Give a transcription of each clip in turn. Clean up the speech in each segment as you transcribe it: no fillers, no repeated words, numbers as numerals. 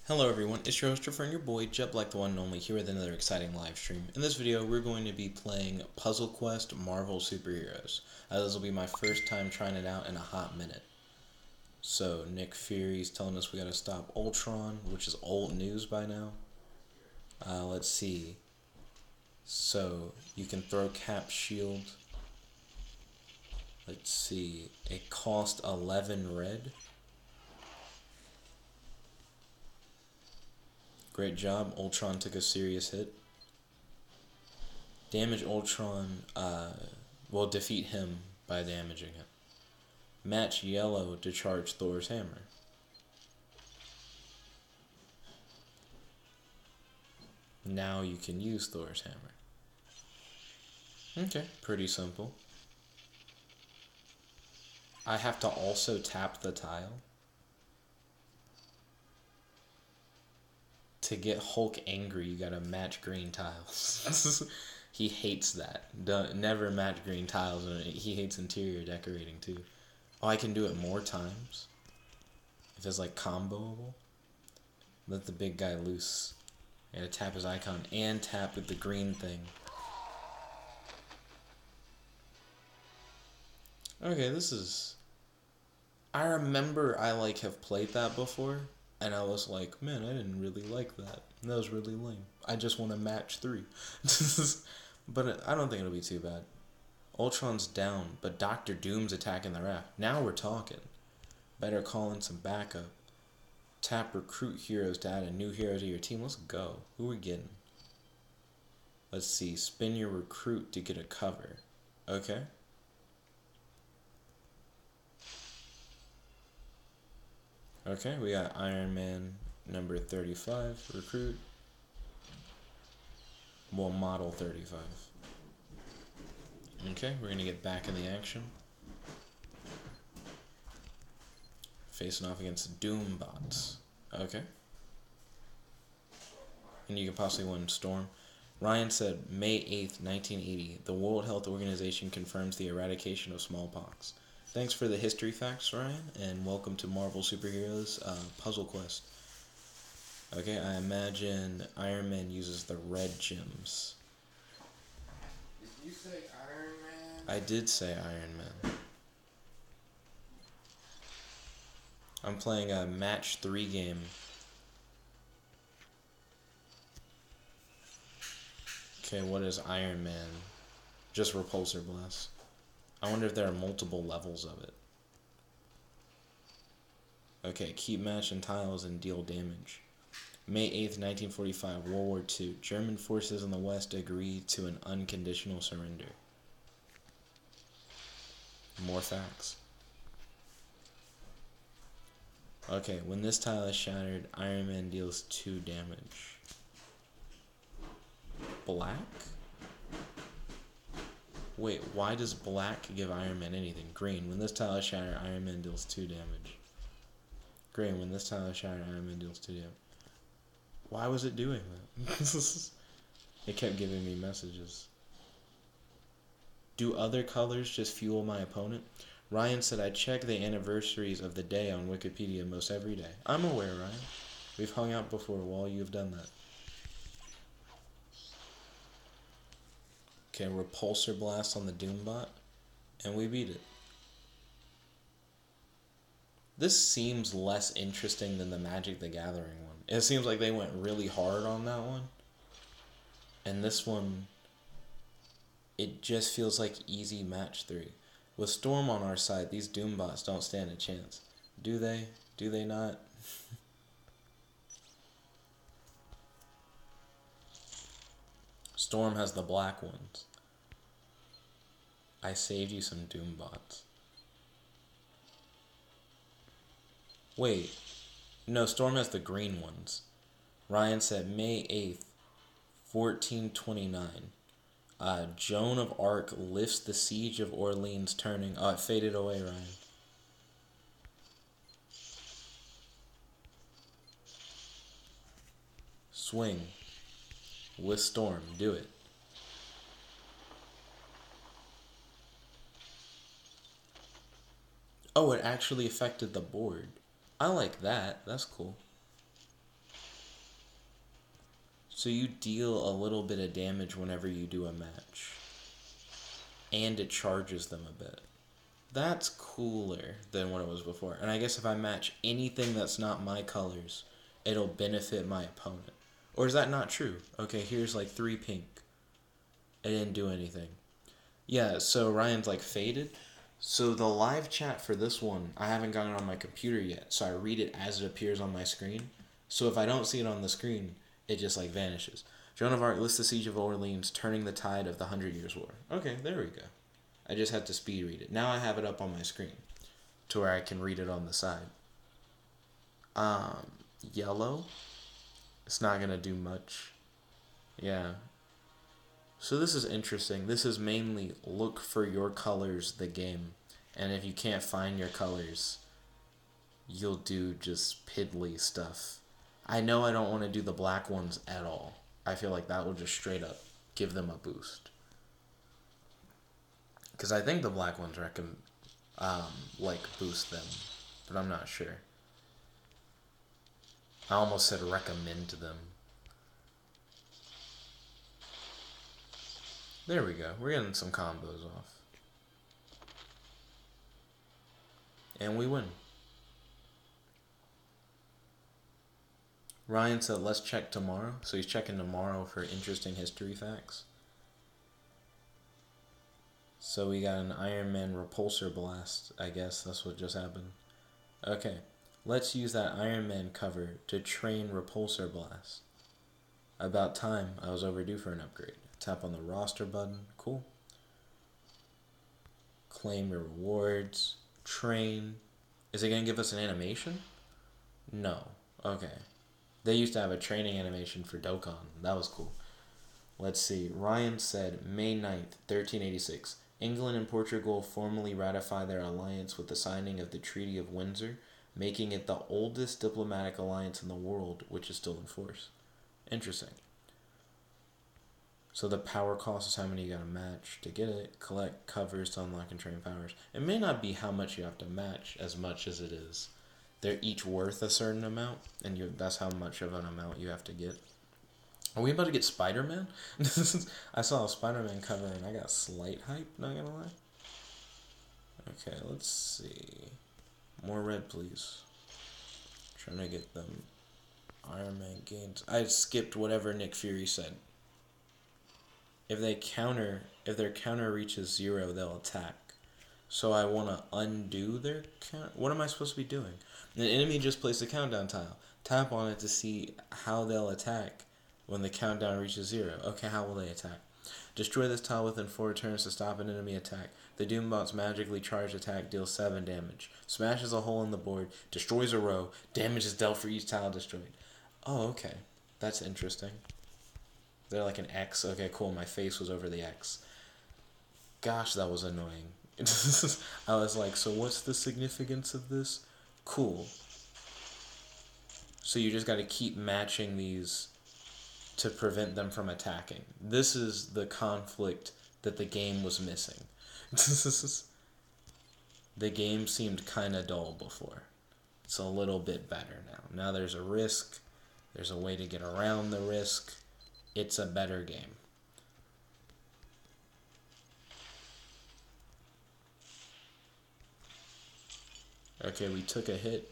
Hello everyone, it's your host Trevor and your boy Jeb like the one and only here with another exciting live stream. In this video we're going to be playing Puzzle Quest Marvel Superheroes. This will be my first time trying it out in a hot minute. So Nick Fury's telling us we gotta stop Ultron, which is old news by now. Let's see. So you can throw Cap's shield. Let's see. It cost 11 red. Great job. Ultron took a serious hit. Damage Ultron will defeat him by damaging him. Match yellow to charge Thor's hammer. Now you can use Thor's hammer. Okay, pretty simple. I have to also tap the tile. To get Hulk angry, you gotta match green tiles. He hates that. Never match green tiles, and he hates interior decorating too. Oh, I can do it more times? If it's like comboable? Let the big guy loose. I gotta tap his icon and tap with the green thing. Okay, this is... I remember I have played that before, and I was like, man, I didn't really like that. That was really lame. I just want to match 3. But I don't think it'll be too bad. Ultron's down, but Doctor Doom's attacking the raft. Now we're talking. Better call in some backup. Tap recruit heroes to add a new hero to your team. Let's go. Who are we getting? Let's see. Spin your recruit to get a cover. Okay. Okay, we got Iron Man number 35, recruit. Well, model 35. Okay, we're going to get back in the action. Facing off against Doombots. Okay. And you can possibly win Storm. Ryan said, May 8th, 1980, the World Health Organization confirms the eradication of smallpox. Thanks for the history facts, Ryan, and welcome to Marvel Superheroes Puzzle Quest. Okay, I imagine Iron Man uses the red gems. Did you say Iron Man? I did say Iron Man. I'm playing a match 3 game. Okay, what is Iron Man? Just Repulsor Blast. I wonder if there are multiple levels of it. Okay, keep matching tiles and deal damage. May 8th, 1945, World War II. German forces in the West agreed to an unconditional surrender. More facts. Okay, when this tile is shattered, Iron Man deals 2 damage. Black? Wait, why does black give Iron Man anything? Green. When this tile is shattered, Iron Man deals 2 damage. Green. When this tile is shattered, Iron Man deals 2 damage. Why was it doing that? It kept giving me messages. Do other colors just fuel my opponent? Ryan said I check the anniversaries of the day on Wikipedia most every day. I'm aware, Ryan. We've hung out before while you've done that. Okay, Repulsor Blast on the Doombot, and we beat it. This seems less interesting than the Magic the Gathering one. It seems like they went really hard on that one. And this one, it just feels like easy match 3. With Storm on our side, these Doombots don't stand a chance. Do they? Do they not? Storm has the black ones. I saved you some Doombots. Wait. No, Storm has the green ones. Ryan said May 8th, 1429. Joan of Arc lifts the siege of Orleans, turning... Oh, it faded away, Ryan. Swing. With Storm. Do it. Oh, it actually affected the board. I like that. That's cool. So you deal a little bit of damage whenever you do a match. And it charges them a bit. That's cooler than what it was before. And I guess if I match anything that's not my colors, it'll benefit my opponent. Or is that not true? Okay, here's like 3 pink. It didn't do anything. Yeah, so Ryan's like faded. So the live chat for this one, I haven't gotten it on my computer yet. So I read it as it appears on my screen. So if I don't see it on the screen, it just like vanishes. Joan of Arc lists the Siege of Orleans, turning the tide of the 100 Years' War. Okay, there we go. I just had to speed read it. Now I have it up on my screen to where I can read it on the side. Yellow. It's not going to do much. Yeah. So this is interesting. This is mainly look for your colors, the game. And if you can't find your colors, you'll do just piddly stuff. I know I don't want to do the black ones at all. I feel like that will just straight up give them a boost. Because I think the black ones boost them. But I'm not sure. I almost said recommend them. There we go. We're getting some combos off. And we win. Ryan said, let's check tomorrow. So he's checking tomorrow for interesting history facts. So we got an Iron Man repulsor blast. I guess that's what just happened. Okay. Let's use that Iron Man cover to train repulsor blast. About time. I was overdue for an upgrade. Tap on the roster button. Cool. Claim your rewards. Train. Is it going to give us an animation? No. Okay. They used to have a training animation for Dokkan. That was cool. Let's see. Ryan said, May 9th, 1386. England and Portugal formally ratify their alliance with the signing of the Treaty of Windsor, making it the oldest diplomatic alliance in the world, which is still in force. Interesting. So the power cost is how many you gotta match to get it. Collect covers to unlock and train powers. It may not be how much you have to match as much as it is. They're each worth a certain amount, and that's how much of an amount you have to get. Are we about to get Spider-Man? I saw a Spider-Man cover and I got slight hype, not gonna lie. Okay, let's see. More red, please. Trying to get them Iron Man gains. I skipped whatever Nick Fury said. If their counter reaches 0, they'll attack. So I want to undo their count. What am I supposed to be doing? The enemy just placed a countdown tile. Tap on it to see how they'll attack when the countdown reaches 0. Okay, how will they attack? Destroy this tile within 4 turns to stop an enemy attack. The Doombot's magically charged attack deals 7 damage. Smashes a hole in the board. Destroys a row. Damage is dealt for each tile destroyed. Oh, okay. That's interesting. They're like an X. Okay, cool. My face was over the X. Gosh, that was annoying. I was like, so what's the significance of this? Cool. So you just got to keep matching these to prevent them from attacking. This is the conflict that the game was missing. The game seemed kind of dull before. It's a little bit better now. Now there's a risk. There's a way to get around the risk. It's a better game. Okay, we took a hit.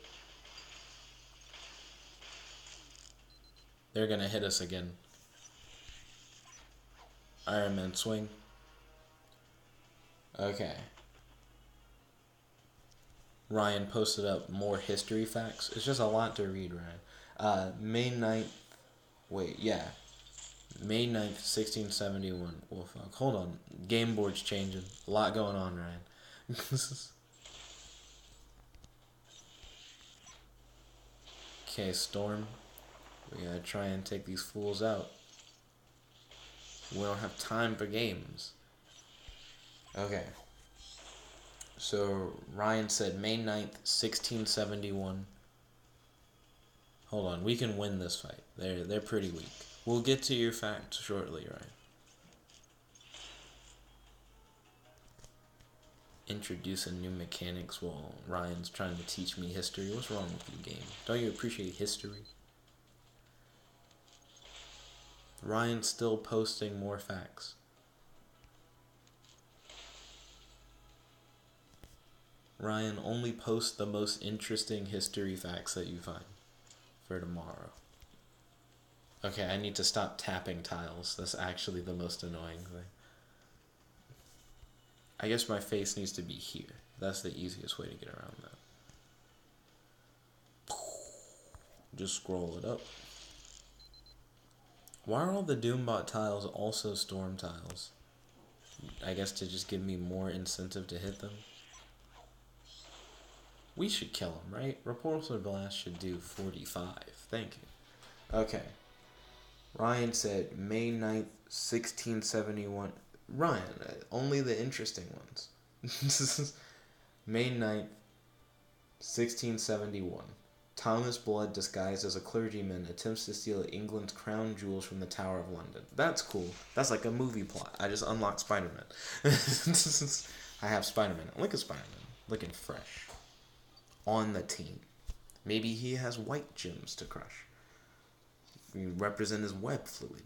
They're gonna hit us again. Iron Man swing. Okay. Ryan posted up more history facts. It's just a lot to read, Ryan. May 9th. Wait, yeah. May 9th, 1671. Well, fuck. Hold on. Game board's changing. A lot going on, Ryan. Okay, Storm. We gotta try and take these fools out. We don't have time for games. Okay. So, Ryan said May 9th, 1671. Hold on, we can win this fight. They're pretty weak. We'll get to your facts shortly, Ryan. Introducing new mechanics while Ryan's trying to teach me history. What's wrong with you, game? Don't you appreciate history? Ryan's still posting more facts. Ryan, only post the most interesting history facts that you find for tomorrow. Okay, I need to stop tapping tiles. That's actually the most annoying thing. I guess my face needs to be here. That's the easiest way to get around that. Just scroll it up. Why are all the Doombot tiles also storm tiles? I guess to just give me more incentive to hit them. We should kill him, right? Repulsor Blast should do 45. Thank you. Okay. Ryan said May 9th, 1671. Ryan, only the interesting ones. May 9th, 1671. Thomas Blood, disguised as a clergyman, attempts to steal England's crown jewels from the Tower of London. That's cool. That's like a movie plot. I just unlocked Spider-Man. I have Spider-Man. Look at Spider-Man. Looking fresh. On the team. Maybe he has white gems to crush. We represent his web fluid.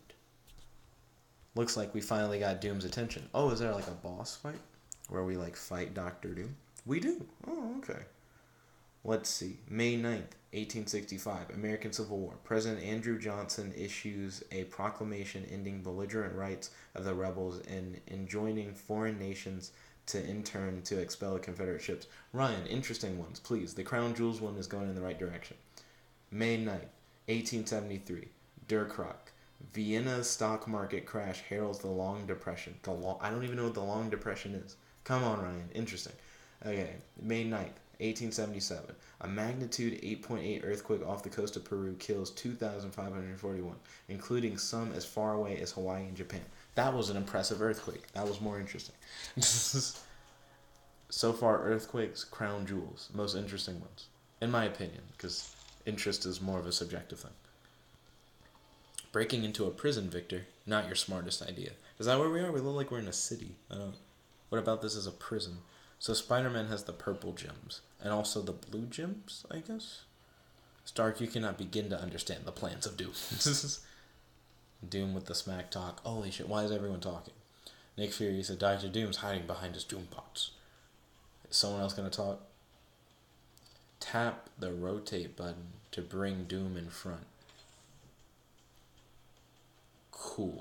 Looks like we finally got Doom's attention. Oh, is there like a boss fight? Where we like fight Doctor Doom? We do. Oh, okay. Let's see. May 9th, 1865. American Civil War. President Andrew Johnson issues a proclamation ending belligerent rights of the rebels and enjoining foreign nations to intern to expel Confederate ships. Ryan, interesting ones, please. The Crown Jewels one is going in the right direction. May 9th, 1873. Der Krach. Vienna's stock market crash heralds the Long Depression. I don't even know what the Long Depression is. Come on, Ryan. Interesting. Okay. May 9th, 1877. A magnitude 8.8 earthquake off the coast of Peru kills 2,541, including some as far away as Hawaii and Japan. That was an impressive earthquake. That was more interesting. So far, earthquakes, crown jewels. Most interesting ones. In my opinion, because interest is more of a subjective thing. Breaking into a prison, Victor. Not your smartest idea. Is that where we are? We look like we're in a city. What about this as a prison? So Spider-Man has the purple gems. And also the blue gems, I guess? Stark, you cannot begin to understand the plans of Doom. Doom with the smack talk. Holy shit, why is everyone talking? Nick Fury said Dr. Doom's hiding behind his Doombots. Is someone else going to talk? Tap the rotate button to bring Doom in front. Cool.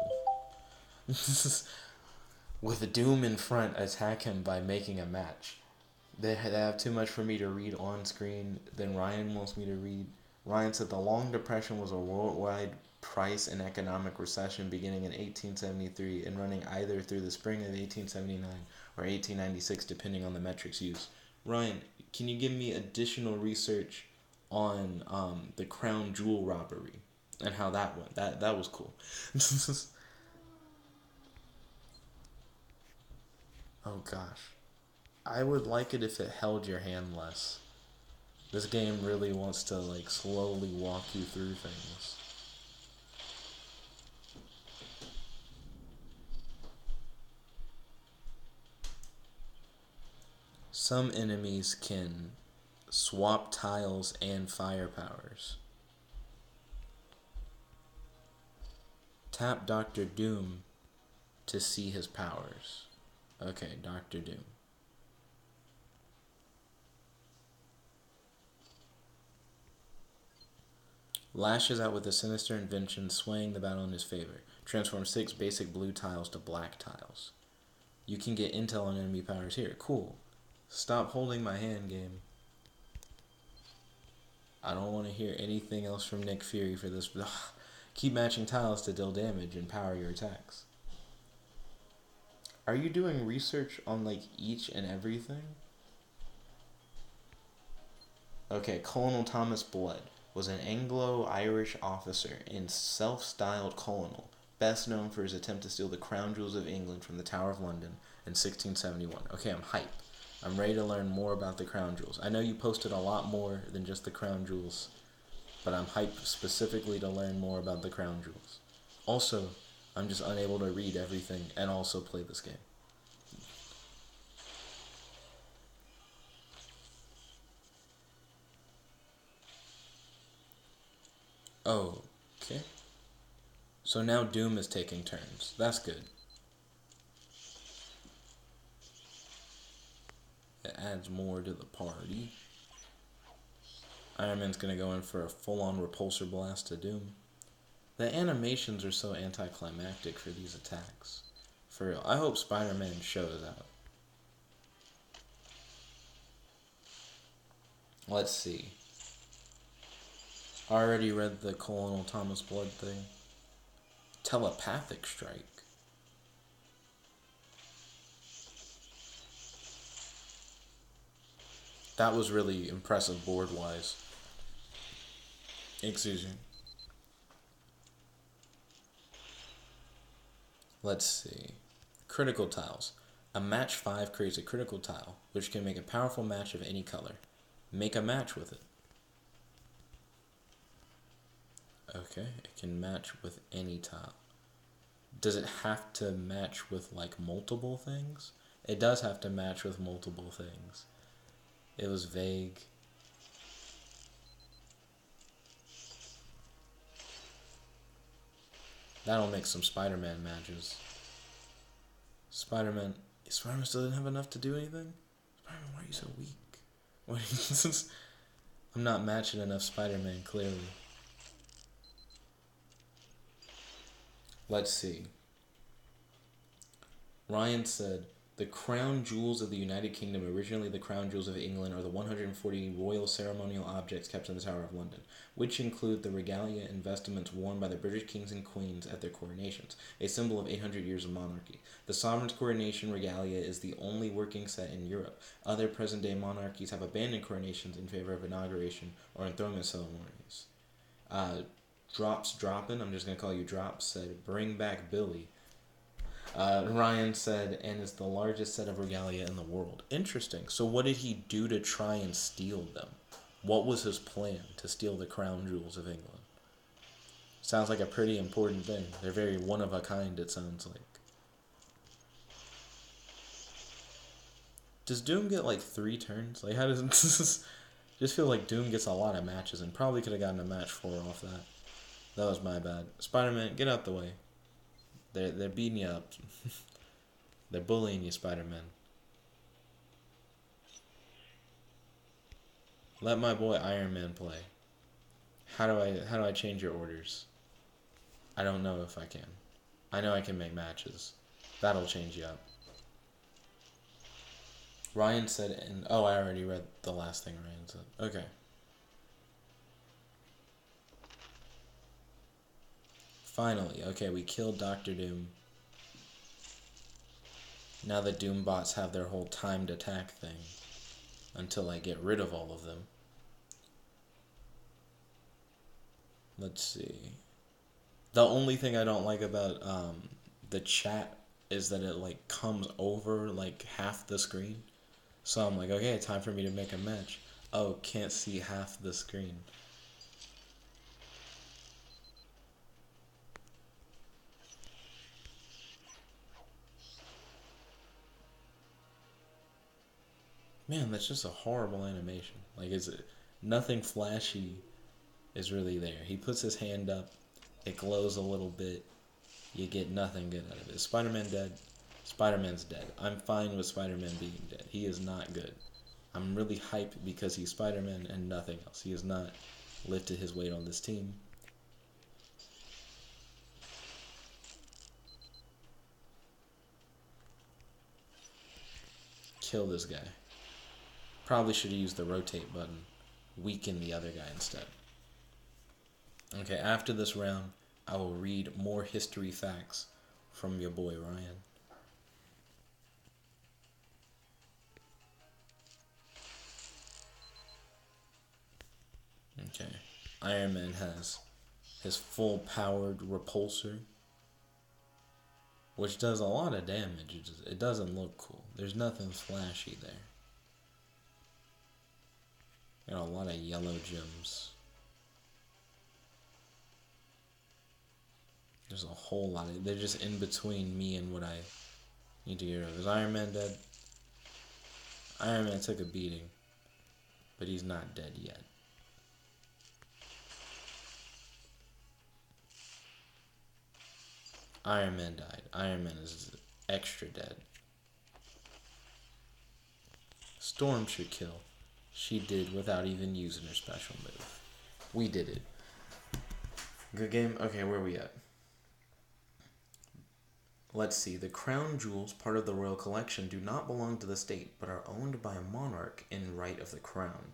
With Doom in front, attack him by making a match. They have too much for me to read on screen than Ryan wants me to read. Ryan said the Long Depression was a worldwide price and economic recession beginning in 1873 and running either through the spring of 1879 or 1896, depending on the metrics used. Ryan, can you give me additional research on the crown jewel robbery and how that went? That was cool. Oh gosh. I would like it if it held your hand less. This game really wants to like slowly walk you through things. Some enemies can swap tiles and fire powers. Tap Dr. Doom to see his powers. Okay, Dr. Doom. Lashes out with a sinister invention, swaying the battle in his favor. Transform 6 basic blue tiles to black tiles. You can get intel on enemy powers here. Cool. Stop holding my hand, game. I don't want to hear anything else from Nick Fury for this. Keep matching tiles to deal damage and power your attacks. Are you doing research on like each and everything? Okay, Colonel Thomas Blood was an Anglo-Irish officer and self-styled colonel, best known for his attempt to steal the crown jewels of England from the Tower of London in 1671. Okay, I'm hype. I'm ready to learn more about the crown jewels. I know you posted a lot more than just the crown jewels, but I'm hyped specifically to learn more about the crown jewels. Also, I'm just unable to read everything and also play this game. Oh, okay. So now Doom is taking turns. That's good. It adds more to the party. Iron Man's gonna go in for a full-on repulsor blast to Doom. The animations are so anticlimactic for these attacks. For real. I hope Spider-Man shows out. Let's see. I already read the Colonel Thomas Blood thing. Telepathic strike. That was really impressive board-wise. Excuse me. Let's see. Critical tiles. A match 5 creates a critical tile, which can make a powerful match of any color. Make a match with it. Okay, it can match with any tile. Does it have to match with, like, multiple things? It does have to match with multiple things. It was vague. That'll make some Spider-Man matches. Spider-Man still didn't have enough to do anything? Spider-Man, why are you so weak? What? I'm not matching enough Spider-Man, clearly. Let's see. Ryan said, the crown jewels of the United Kingdom, originally the crown jewels of England, are the 140 royal ceremonial objects kept in the Tower of London, which include the regalia and vestments worn by the British kings and queens at their coronations, a symbol of 800 years of monarchy. The sovereign's coronation regalia is the only working set in Europe. Other present-day monarchies have abandoned coronations in favor of inauguration or enthronement ceremonies. Drops Droppin', I'm just going to call you Drops, said, bring back Billy. Ryan said, and is the largest set of regalia in the world. Interesting. So what did he do to try and steal them? What was his plan to steal the crown jewels of England? Sounds like a pretty important thing. They're very one of a kind, it sounds like. Does Doom get like 3 turns? Like, how does this just feel like Doom gets a lot of matches and probably could have gotten a match 4 off that. That was my bad. Spider-Man, get out the way. They're beating you up. They're bullying you, Spider-Man. Let my boy Iron Man play. How do I change your orders? I don't know if I can. I know I can make matches. That'll change you up. Ryan said, and oh, I already read the last thing Ryan said. Okay. Finally, okay, we killed Dr. Doom. Now the Doombots have their whole timed attack thing until I get rid of all of them. Let's see. The only thing I don't like about the chat is that it like comes over like half the screen. So I'm like, okay, time for me to make a match. Oh, can't see half the screen. Man, that's just a horrible animation. Like, is it nothing flashy is really there. He puts his hand up, it glows a little bit, you get nothing good out of it. Is Spider-Man dead? Spider-Man's dead. I'm fine with Spider-Man being dead. He is not good. I'm really hyped because he's Spider-Man and nothing else. He has not lifted his weight on this team. Kill this guy. Probably should have used the rotate button. Weaken the other guy instead. Okay, after this round, I will read more history facts from your boy Ryan. Okay, Iron Man has his full-powered repulsor, which does a lot of damage. It doesn't look cool. There's nothing flashy there. Got a lot of yellow gems. There's a whole lot of... They're just in between me and what I need to get rid of. Is Iron Man dead? Iron Man took a beating, but he's not dead yet. Iron Man died. Iron Man is extra dead. Storm should kill. She did without even using her special move. We did it. Good game? Okay, where are we at? Let's see. The crown jewels, part of the royal collection, do not belong to the state, but are owned by a monarch in right of the crown.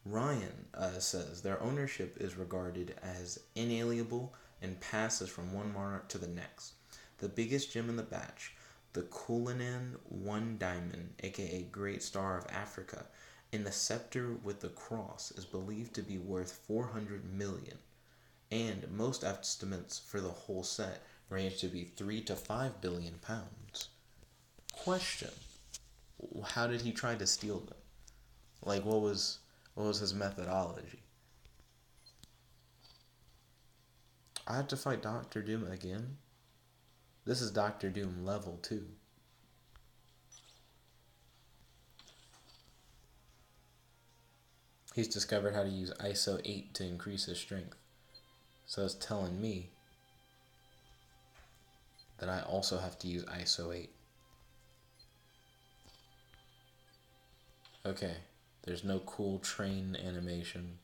Ryan says their ownership is regarded as inalienable and passes from one monarch to the next. The biggest gem in the batch, the Cullinan One Diamond, aka Great Star of Africa, in the scepter with the cross, is believed to be worth 400 million, and most estimates for the whole set range to be 3 to 5 billion pounds. Question: how did he try to steal them? Like, what was his methodology? I have to fight Doctor Doom again? This is Doctor Doom level 2. He's discovered how to use ISO 8 to increase his strength. So it's telling me that I also have to use ISO 8. Okay, there's no cool train animation.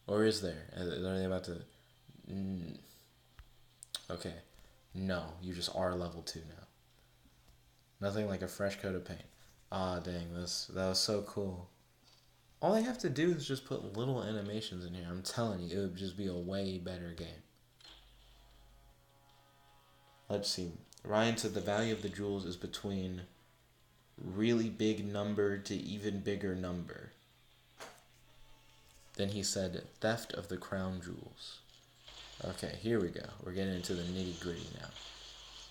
Or is there? Are they about to... Okay. No, you just are level 2 now. Nothing like a fresh coat of paint. Ah, dang, that was so cool. All they have to do is just put little animations in here. I'm telling you, it would just be a way better game. Let's see. Ryan said the value of the jewels is between really big number to even bigger number. Then he said theft of the crown jewels. Okay, here we go. We're getting into the nitty gritty now.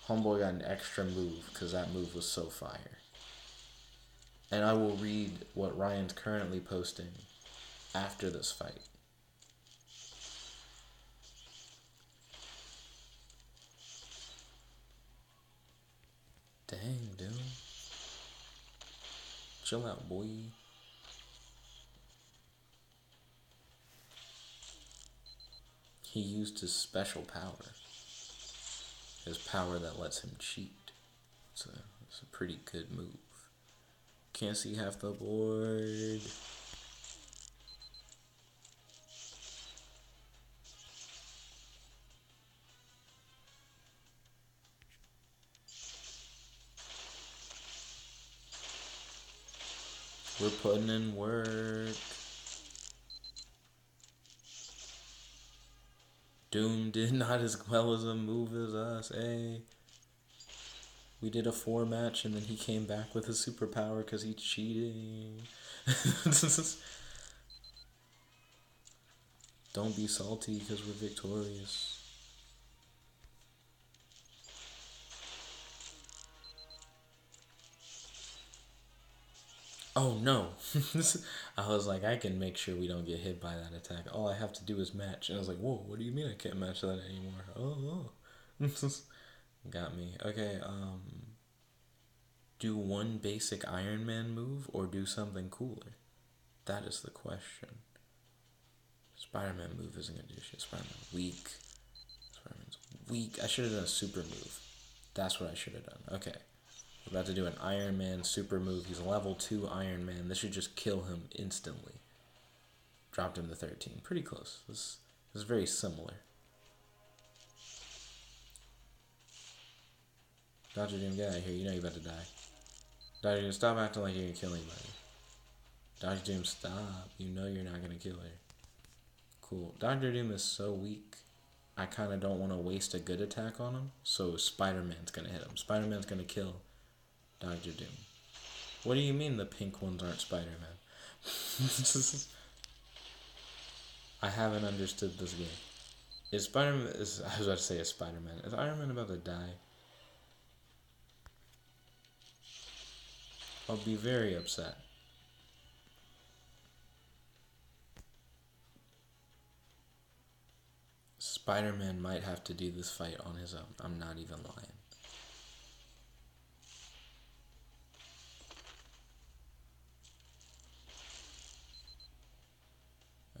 Homeboy got an extra move because that move was so fire. And I will read what Ryan's currently posting after this fight. Dang, dude. Chill out, boy. He used his special power. His power that lets him cheat. It's a pretty good move. Can't see half the board. We're putting in work. Doom did not as well as a move as us, eh? We did a 4 match and then he came back with his superpower because he's cheating. Don't be salty because we're victorious. Oh no. I was like, I can make sure we don't get hit by that attack. All I have to do is match. And I was like, whoa, what do you mean I can't match that anymore? Oh. Got me. Okay, do one basic Iron Man move or do something cooler? That is the question. Spider-Man move isn't gonna do shit. Spider-Man weak. Spider-Man's weak. I should have done a super move. That's what I should have done. Okay. We're about to do an Iron Man super move. He's level 2 Iron Man. This should just kill him instantly. Dropped him to 13. Pretty close. This is very similar. Dr. Doom, get out of here. You know you're about to die. Dr. Doom, stop acting like you're gonna kill anybody. Dr. Doom, stop. You know you're not gonna kill her. Cool. Dr. Doom is so weak. I kind of don't want to waste a good attack on him. So Spider-Man's gonna hit him. Spider-Man's gonna kill Dr. Doom. What do you mean the pink ones aren't Spider-Man? I haven't understood this game. Is Spider-Man... I was about to say is Spider-Man. Is Iron Man about to die? I'll be very upset. Spider-Man might have to do this fight on his own. I'm not even lying.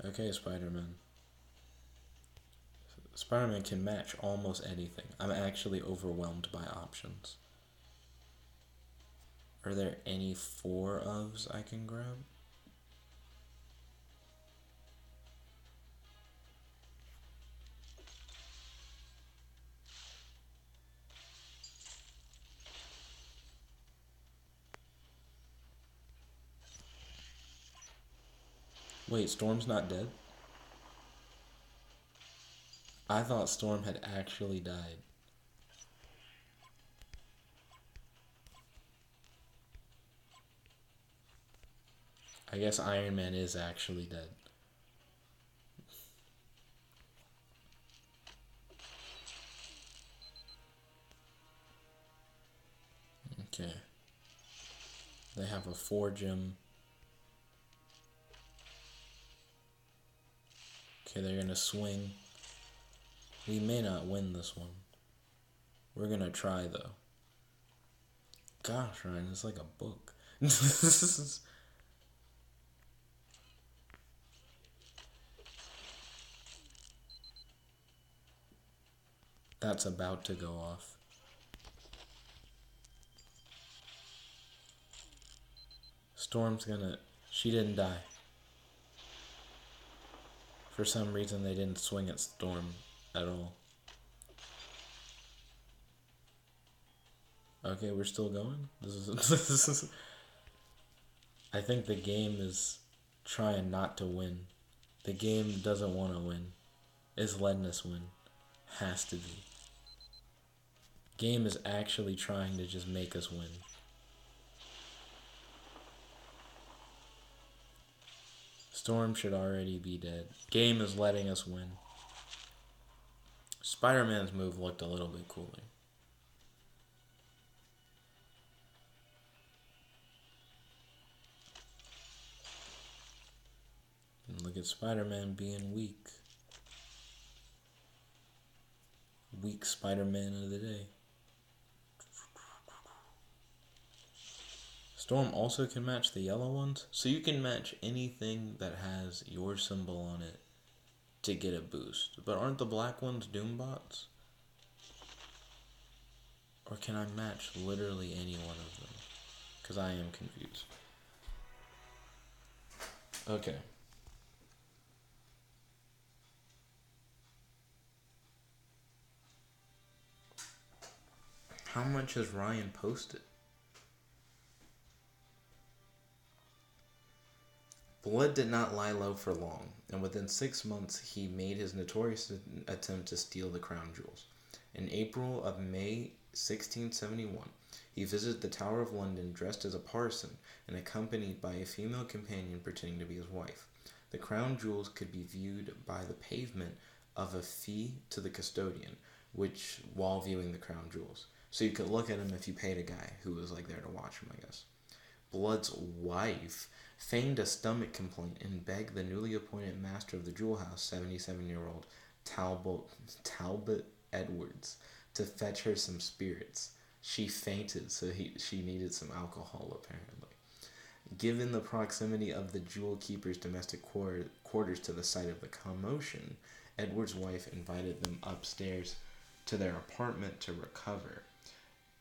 Okay, Spider-Man. Spider-Man can match almost anything. I'm actually overwhelmed by options. Are there any four ofs I can grab? Wait, Storm's not dead? I thought Storm had actually died. I guess Iron Man is actually dead. Okay. They have a 4-gem. Okay, they're gonna swing. We may not win this one. We're gonna try though. Gosh, Ryan, it's like a book. That's about to go off. Storm's gonna... She didn't die. For some reason, they didn't swing at Storm at all. Okay, we're still going? This is... I think the game is trying not to win. The game doesn't want to win. It's letting us win. Has to be. Game is actually trying to just make us win. Storm should already be dead. Game is letting us win. Spider-Man's move looked a little bit cooler. And look at Spider-Man being weak. Weak Spider-Man of the day. Storm also can match the yellow ones. So you can match anything that has your symbol on it to get a boost. But aren't the black ones Doombots? Or can I match literally any one of them? Because I am confused. Okay. How much has Ryan posted? Blood did not lie low for long, and within 6 months he made his notorious attempt to steal the crown jewels. In April of May 1671, he visited the Tower of London dressed as a parson and accompanied by a female companion pretending to be his wife. The crown jewels could be viewed by the payment of a fee to the custodian, which while viewing the crown jewels. So you could look at him if you paid a guy who was like there to watch him, I guess. Blood's wife feigned a stomach complaint and begged the newly appointed master of the jewel house, 77-year-old Talbot Edwards, to fetch her some spirits. She fainted, so she needed some alcohol, apparently. Given the proximity of the jewel keeper's domestic quarters to the site of the commotion, Edwards' wife invited them upstairs to their apartment to recover,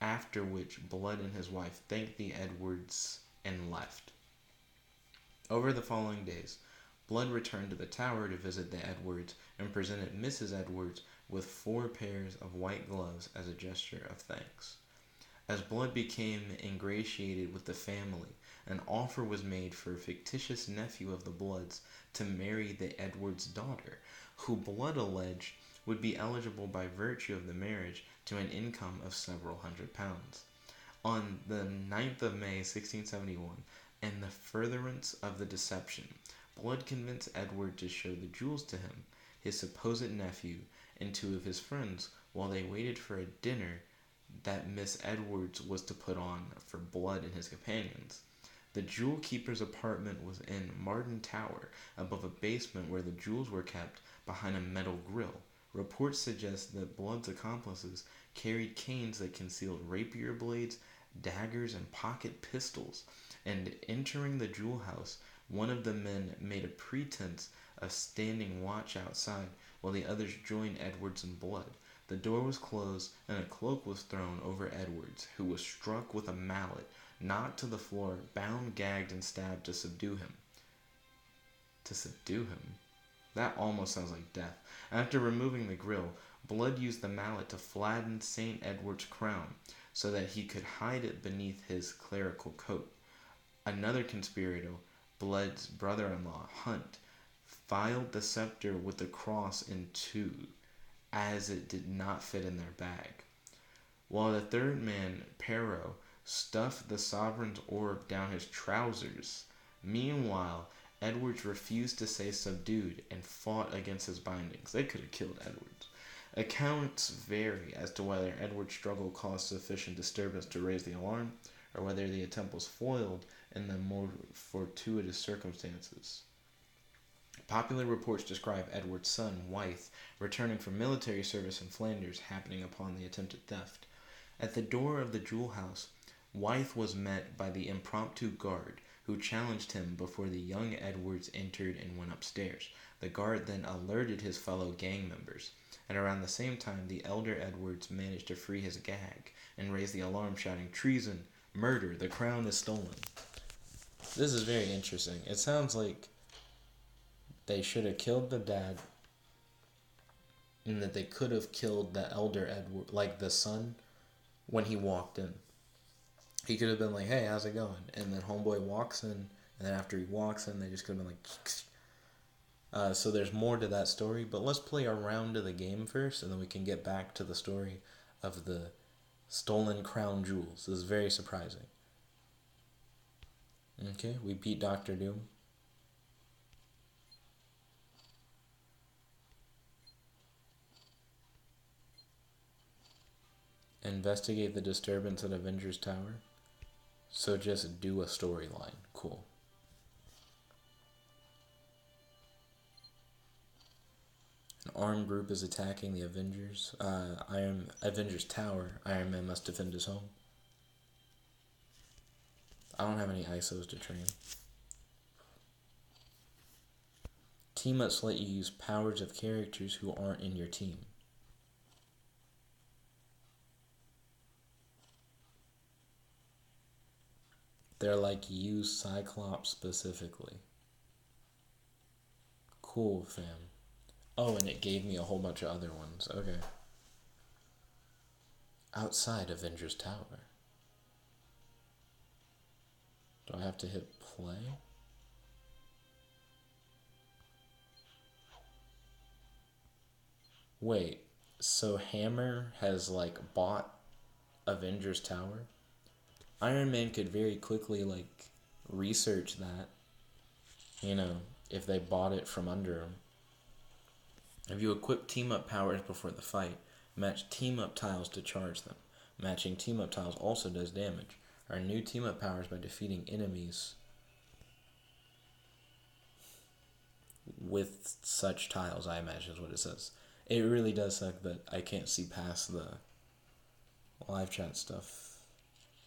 after which Blood and his wife thanked the Edwards and left. Over the following days, Blood returned to the tower to visit the Edwards and presented Mrs. Edwards with 4 pairs of white gloves as a gesture of thanks. As Blood became ingratiated with the family, an offer was made for a fictitious nephew of the Bloods to marry the Edwards' daughter, who Blood alleged would be eligible by virtue of the marriage to an income of several £100s. On the 9th of May 1671, in the furtherance of the deception, Blood convinced Edward to show the jewels to him, his supposed nephew, and 2 of his friends, while they waited for a dinner that Miss Edwards was to put on for Blood and his companions. The jewel keeper's apartment was in Martin Tower, above a basement where the jewels were kept behind a metal grill. Reports suggest that Blood's accomplices carried canes that concealed rapier blades, daggers, and pocket pistols, and entering the jewel house, one of the men made a pretense of standing watch outside while the others joined Edwards in blood. The door was closed, and a cloak was thrown over Edwards, who was struck with a mallet, knocked to the floor, bound, gagged, and stabbed to subdue him. To subdue him? That almost sounds like death. After removing the grill, Blood used the mallet to flatten St. Edward's crown so that he could hide it beneath his clerical coat. Another conspirator, Blood's brother-in-law, Hunt, filed the scepter with the cross in two, as it did not fit in their bag. While the third man, Pero, stuffed the sovereign's orb down his trousers. Meanwhile, Edwards refused to say subdued and fought against his bindings. They could have killed Edwards. Accounts vary as to whether Edward's struggle caused sufficient disturbance to raise the alarm, or whether the attempt was foiled in the more fortuitous circumstances. Popular reports describe Edward's son, Wythe, returning from military service in Flanders, happening upon the attempted theft. At the door of the jewel house, Wythe was met by the impromptu guard, who challenged him before the young Edwards entered and went upstairs. The guard then alerted his fellow gang members. At around the same time, the elder Edwards managed to free his gag and raise the alarm, shouting, "Treason! Murder! The crown is stolen!" This is very interesting. It sounds like they should have killed the dad, and that they could have killed the elder Edward, like the son, when he walked in. He could have been like, "Hey, how's it going?" And then homeboy walks in, and then after he walks in, they just could have been like, so there's more to that story, but let's play a round of the game first, and then we can get back to the story of the stolen crown jewels. This is very surprising. Okay, we beat Dr. Doom. Investigate the disturbance at Avengers Tower. So just do a storyline. Cool. An armed group is attacking the Avengers. Avengers Tower. Iron Man must defend his home. I don't have any ISOs to train. Team-ups let you use powers of characters who aren't in your team. They're like, use Cyclops specifically. Cool, fam. Oh, and it gave me a whole bunch of other ones. Okay. Outside Avengers Tower. Do I have to hit play? Wait, so Hammer has like bought Avengers Tower? Iron Man could very quickly like research that, if they bought it from under him. If you equip team-up powers before the fight, match team-up tiles to charge them. Matching team-up tiles also does damage. Earn new team-up powers by defeating enemies with such tiles, I imagine is what it says. It really does suck that I can't see past the live chat stuff.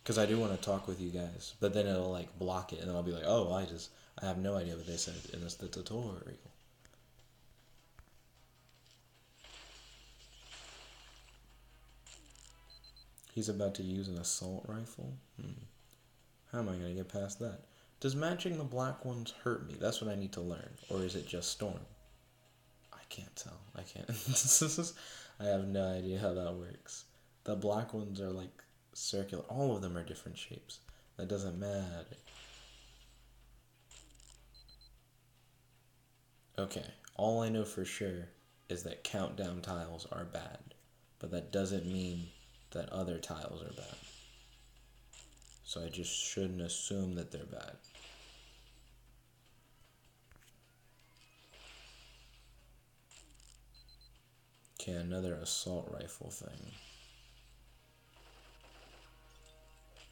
Because I do want to talk with you guys, but then it'll like block it, and then I'll be like, oh, I have no idea what they said in the tutorial. He's about to use an assault rifle? How am I going to get past that? Does matching the black ones hurt me? That's what I need to learn. Or is it just Storm? I can't tell. I can't. I have no idea how that works. The black ones are like circular. All of them are different shapes. That doesn't matter. Okay. All I know for sure is that countdown tiles are bad. But that doesn't mean that other tiles are bad. So I just shouldn't assume that they're bad. Okay, another assault rifle thing.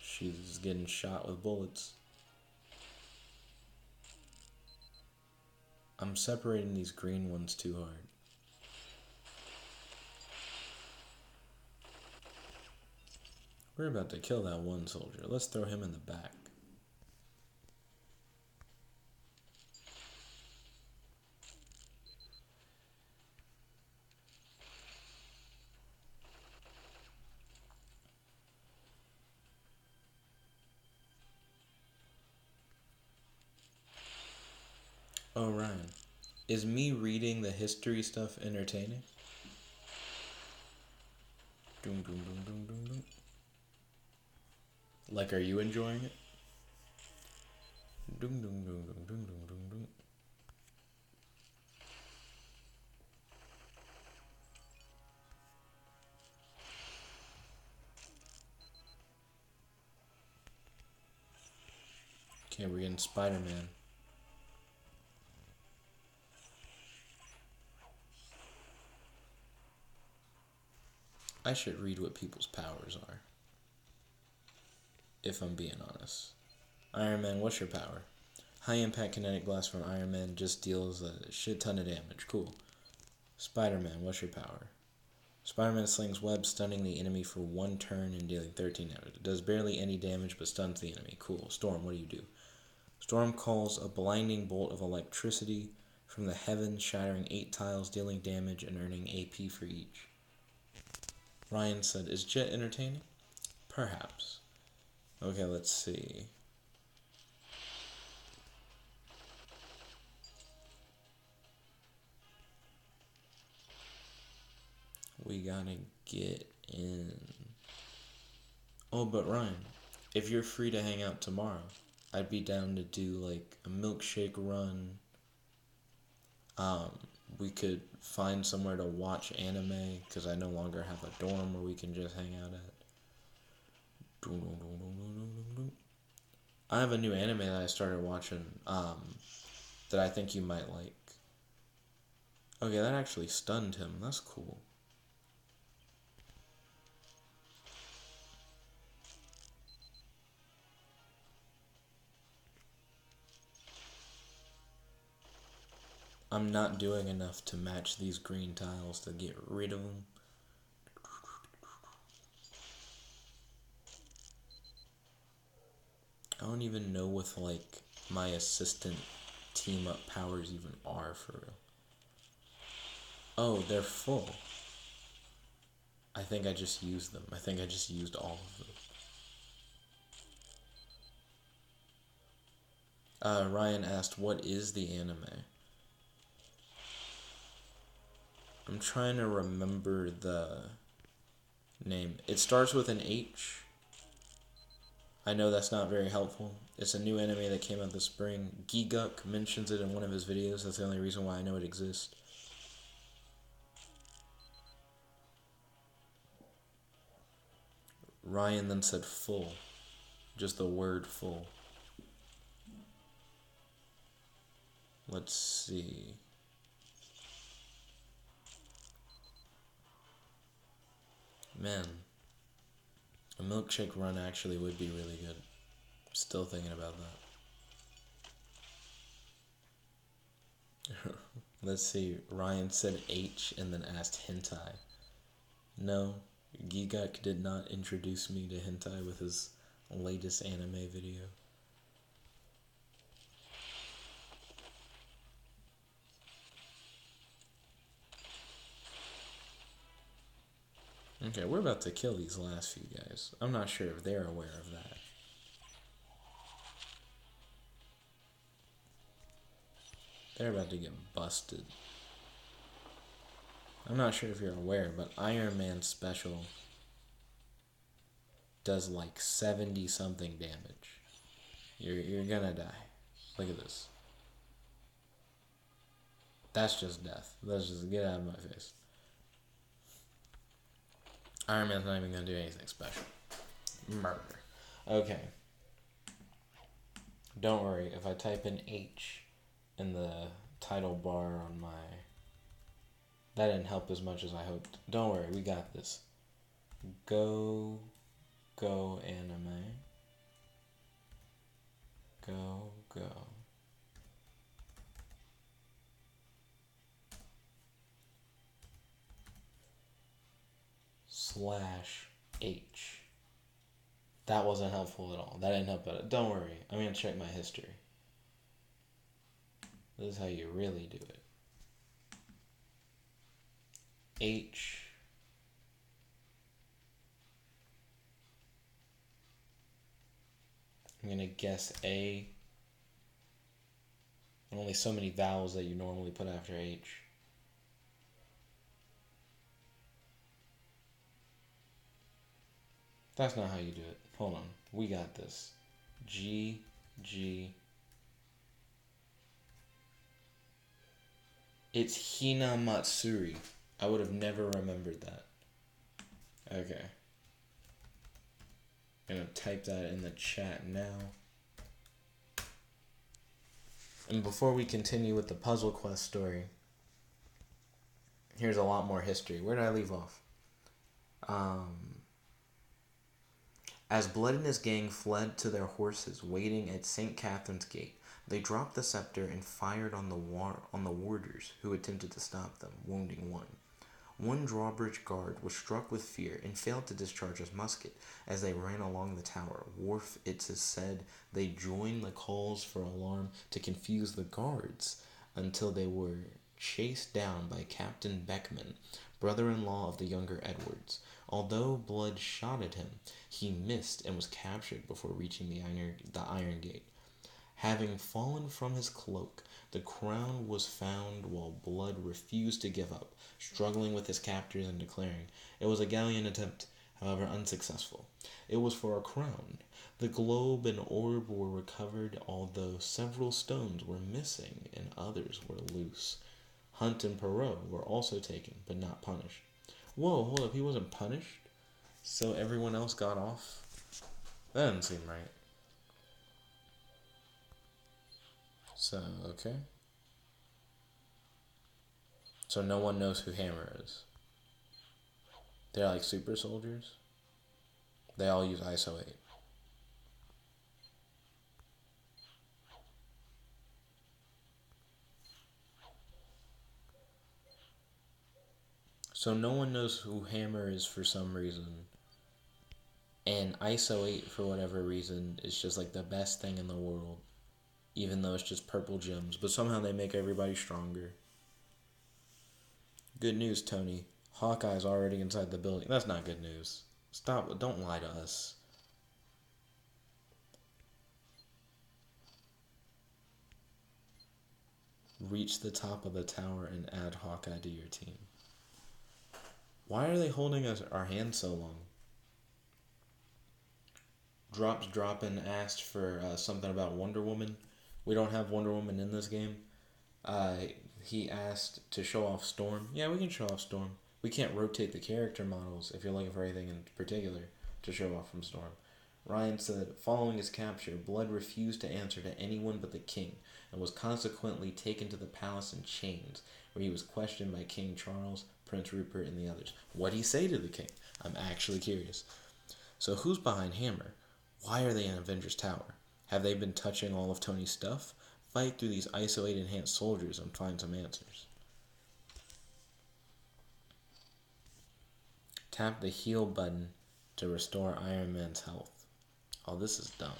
She's getting shot with bullets. I'm separating these green ones too hard. We're about to kill that one soldier. Let's throw him in the back. Oh, Ryan. Is me reading the history stuff entertaining? Doom, doom, doom, doom, doom, doom. Like, are you enjoying it? Doom, doom, doom, doom, doom, doom, doom, doom. Okay, we're getting Spider-Man. I should read what people's powers are. If I'm being honest. Iron Man, what's your power? High impact kinetic blast from Iron Man just deals a shit ton of damage. Cool. Spider-Man, what's your power? Spider-Man slings webs, stunning the enemy for 1 turn and dealing 13 damage. It does barely any damage but stuns the enemy. Cool. Storm, what do? Storm calls a blinding bolt of electricity from the heavens, shattering 8 tiles, dealing damage and earning AP for each. Ryan said, is Jet entertaining? Perhaps. Okay, let's see. We gotta get in. Oh, but Ryan, if you're free to hang out tomorrow, I'd be down to do like a milkshake run. We could find somewhere to watch anime because I no longer have a dorm where we can just hang out at. I have a new anime that I started watching that I think you might like. Okay, that actually stunned him. That's cool. I'm not doing enough to match these green tiles to get rid of them. I don't even know what like my assistant team up powers even are for real. Oh, they're full. I think I just used them. I think I just used all of them. Ryan asked, what is the anime? I'm trying to remember the name. It starts with an H. I know that's not very helpful. It's a new anime that came out this spring. Giguk mentions it in one of his videos. That's the only reason why I know it exists. Ryan then said full. Just the word full. Let's see. Man, a milkshake run actually would be really good. Still thinking about that. Let's see. Ryan said H and then asked hentai. No, Giguk did not introduce me to hentai with his latest anime video. Okay, we're about to kill these last few guys. I'm not sure if they're aware of that. They're about to get busted. I'm not sure if you're aware, but Iron Man Special does like 70 something damage. You're gonna die. Look at this. That's just death. Let's just get out of my face. Iron Man's not even gonna do anything special. Murder. Okay. Don't worry, if I type in H in the title bar on my... That didn't help as much as I hoped. Don't worry, we got this. Go anime. Go. /H. That wasn't helpful at all. That didn't help at all. Don't worry, I'm gonna check my history. This is how you really do it. H. I'm gonna guess A. Only so many vowels that you normally put after H. That's not how you do it. Hold on. We got this. G, G. It's Hina Matsuri. I would have never remembered that. Okay. I'm gonna type that in the chat now. And before we continue with the Puzzle Quest story, here's a lot more history. Where did I leave off? As Blood and his gang fled to their horses waiting at St. Catherine's Gate, they dropped the scepter and fired on the warders who attempted to stop them, wounding one. One drawbridge guard was struck with fear and failed to discharge his musket as they ran along the tower. Worf, it is said, they joined the calls for alarm to confuse the guards until they were chased down by Captain Beckman, brother-in-law of the younger Edwards. Although Blood shot at him, he missed and was captured before reaching the Iron Gate. Having fallen from his cloak, the crown was found while Blood refused to give up, struggling with his captors and declaring it was a gallant attempt, however unsuccessful. It was for a crown. The globe and orb were recovered, although several stones were missing and others were loose. Hunt and Perot were also taken, but not punished. Whoa, hold up, he wasn't punished? So everyone else got off? That doesn't seem right. So, okay. So no one knows who Hammer is. They're like super soldiers? They all use ISO 8. So no one knows who Hammer is for some reason. And ISO 8, for whatever reason, is just like the best thing in the world. Even though it's just purple gems. But somehow they make everybody stronger. Good news, Tony. Hawkeye's already inside the building. That's not good news. Stop. Don't lie to us. Reach the top of the tower and add Hawkeye to your team. Why are they holding our hands so long? Droppin asked for something about Wonder Woman. We don't have Wonder Woman in this game. He asked to show off Storm. Yeah, we can show off Storm. We can't rotate the character models if you're looking for anything in particular to show off from Storm. Ryan said, following his capture, Blood refused to answer to anyone but the king and was consequently taken to the palace in chains, where he was questioned by King Charles, Prince Rupert, and the others. What'd he say to the king? I'm actually curious. So who's behind Hammer? Why are they in Avengers Tower? Have they been touching all of Tony's stuff? Fight through these isolated enhanced soldiers and find some answers. Tap the heal button to restore Iron Man's health. Oh, this is dumb.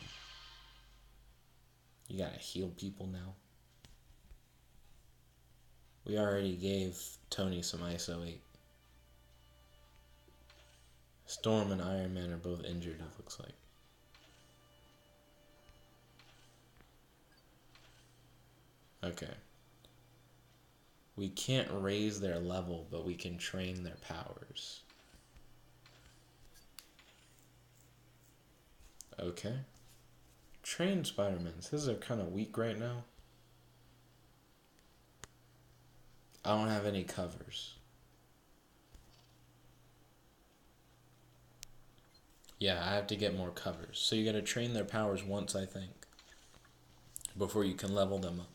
You gotta heal people now. We already gave Tony some ISO 8. Storm and Iron Man are both injured, it looks like. Okay. We can't raise their level, but we can train their powers. Okay. Train Spider-Mans. His are kind of weak right now. I don't have any covers. Yeah, I have to get more covers. So you gotta train their powers once, I think, before you can level them up.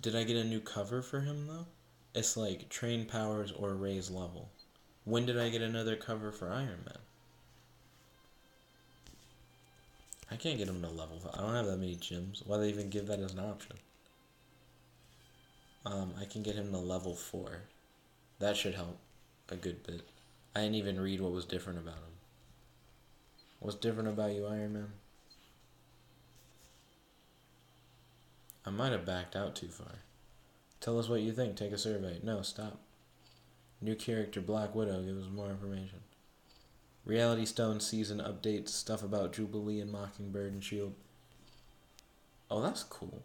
Did I get a new cover for him, though? It's like train powers or raise level. When did I get another cover for Iron Man? I can't get him to level. I don't have that many gems. Why do they even give that as an option? I can get him to level 4. That should help a good bit. I didn't even read what was different about him. What's different about you, Iron Man? I might have backed out too far. Tell us what you think. Take a survey. No, stop. New character Black Widow. Give us more information. Reality Stone season updates. Stuff about Jubilee and Mockingbird and S.H.I.E.L.D. Oh, that's cool.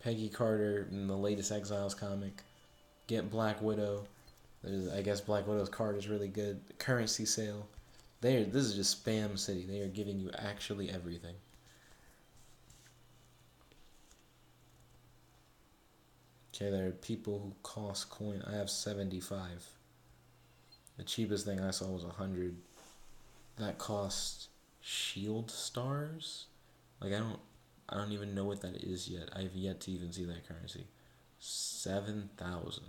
Peggy Carter in the latest Exiles comic. Get Black Widow. I guess Black Widow's card is really good. Currency sale. This is just spam city. They are giving you actually everything. Okay, there are people who cost coin. I have 75. The cheapest thing I saw was 100. That costs shield stars? Like I don't even know what that is yet. I've yet to even see that currency. 7,000.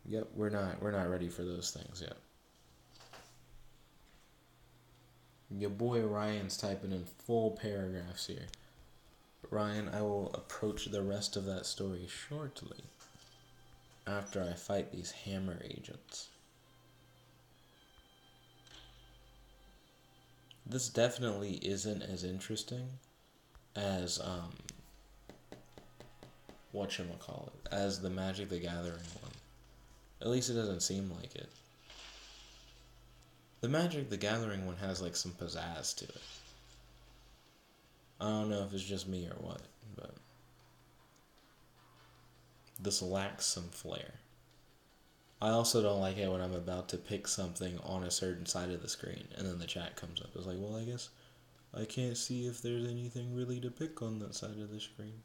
Yep, we're not ready for those things yet. Your boy Ryan's typing in full paragraphs here. Ryan, I will approach the rest of that story shortly after I fight these hammer agents. This definitely isn't as interesting as whatchamacallit, as the Magic the Gathering one. At least it doesn't seem like it. The Magic the Gathering one has like some pizzazz to it. I don't know if it's just me or what, but this lacks some flair. I also don't like it when I'm about to pick something on a certain side of the screen and then the chat comes up. It's like, well, I guess I can't see if there's anything really to pick on that side of the screen.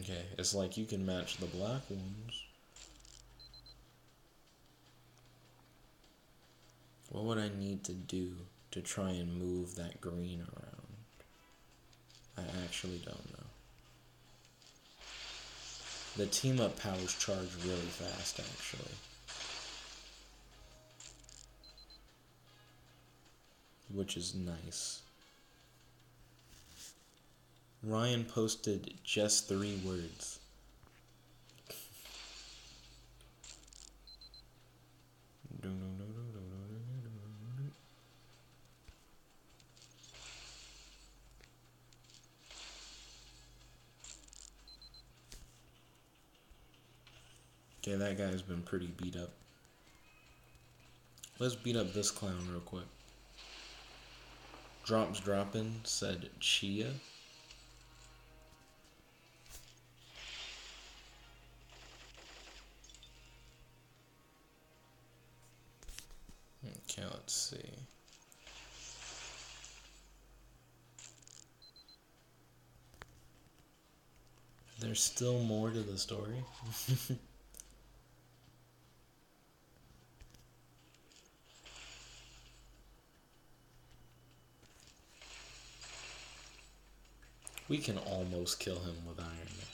Okay, it's like you can match the black ones. What would I need to do to try and move that green around? I actually don't know. The team up powers charge really fast, actually. Which is nice. Ryan posted just 3 words. Okay, that guy's been pretty beat up. Let's beat up this clown real quick. Drops droppin' said Chia. Okay, let's see. There's still more to the story. We can almost kill him with Iron Man.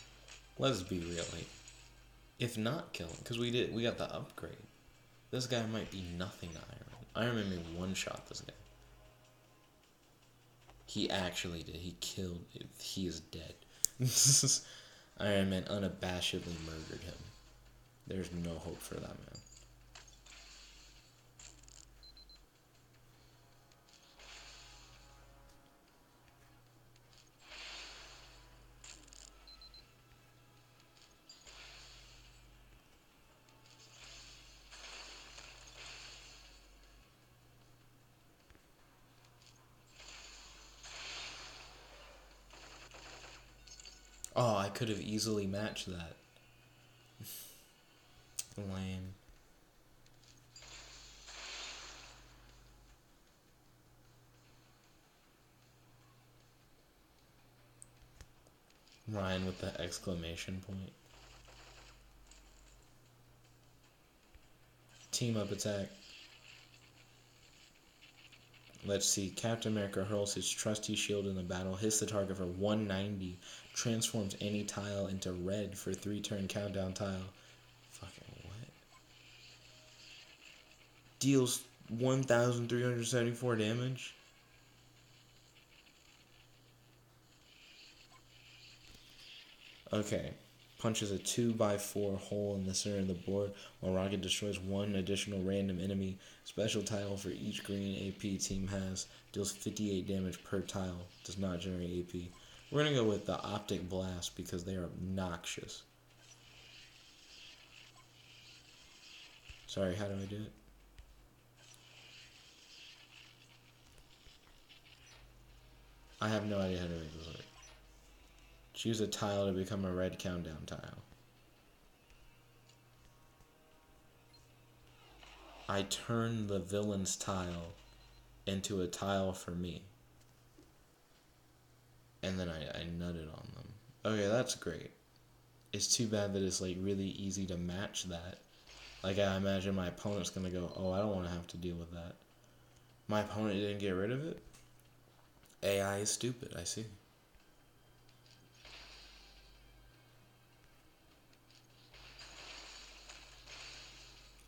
Let's be real. If not kill him, because we got the upgrade. This guy might be nothing to Iron Man. Iron Man may one-shot this guy. He actually did. He killed it. He is dead. Iron Man unabashedly murdered him. There's no hope for that man. Oh, I could have easily matched that. Lame. Ryan with the exclamation point. Team up attack. Let's see. Captain America hurls his trusty shield in the battle, hits the target for 190, transforms any tile into red for 3-turn countdown tile. Fucking what? Deals 1,374 damage? Okay. Punches a 2x4 hole in the center of the board while Rocket destroys 1 additional random enemy. Special tile for each green AP team has. Deals 58 damage per tile. Does not generate AP. We're going to go with the Optic Blast because they are obnoxious. Sorry, how do I do it? I have no idea how to make this work. Choose a tile to become a red countdown tile. I turn the villain's tile into a tile for me. And then I nutted on them. Okay, that's great. It's too bad that it's like really easy to match that. Like I imagine my opponent's gonna go, oh, I don't want to have to deal with that. My opponent didn't get rid of it? AI is stupid, I see.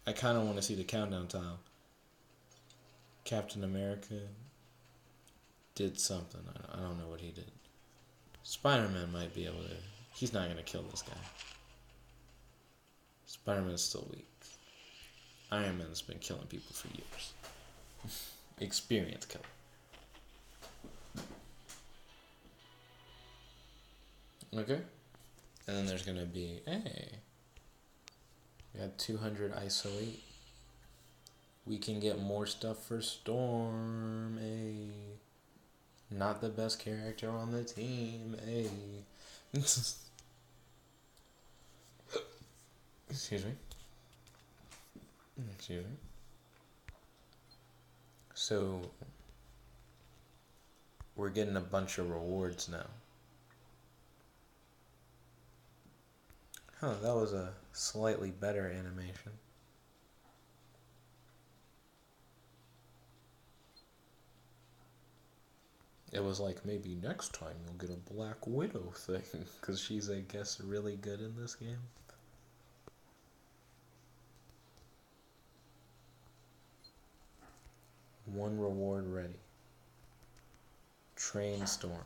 I kind of want to see the countdown tile. Captain America did something. I don't know what he did. Spider-Man might be able to. He's not going to kill this guy. Spider-Man's still weak. Iron Man's been killing people for years. Experience killer. Okay. And then there's going to be, hey, we got 200 ISO 8. We can get more stuff for Storm, hey. Not the best character on the team, hey. Excuse me. Excuse me. So, we're getting a bunch of rewards now. Huh, that was a slightly better animation. It was like, maybe next time you'll get a Black Widow thing, because she's, I guess, really good in this game. One reward ready. Train Storm.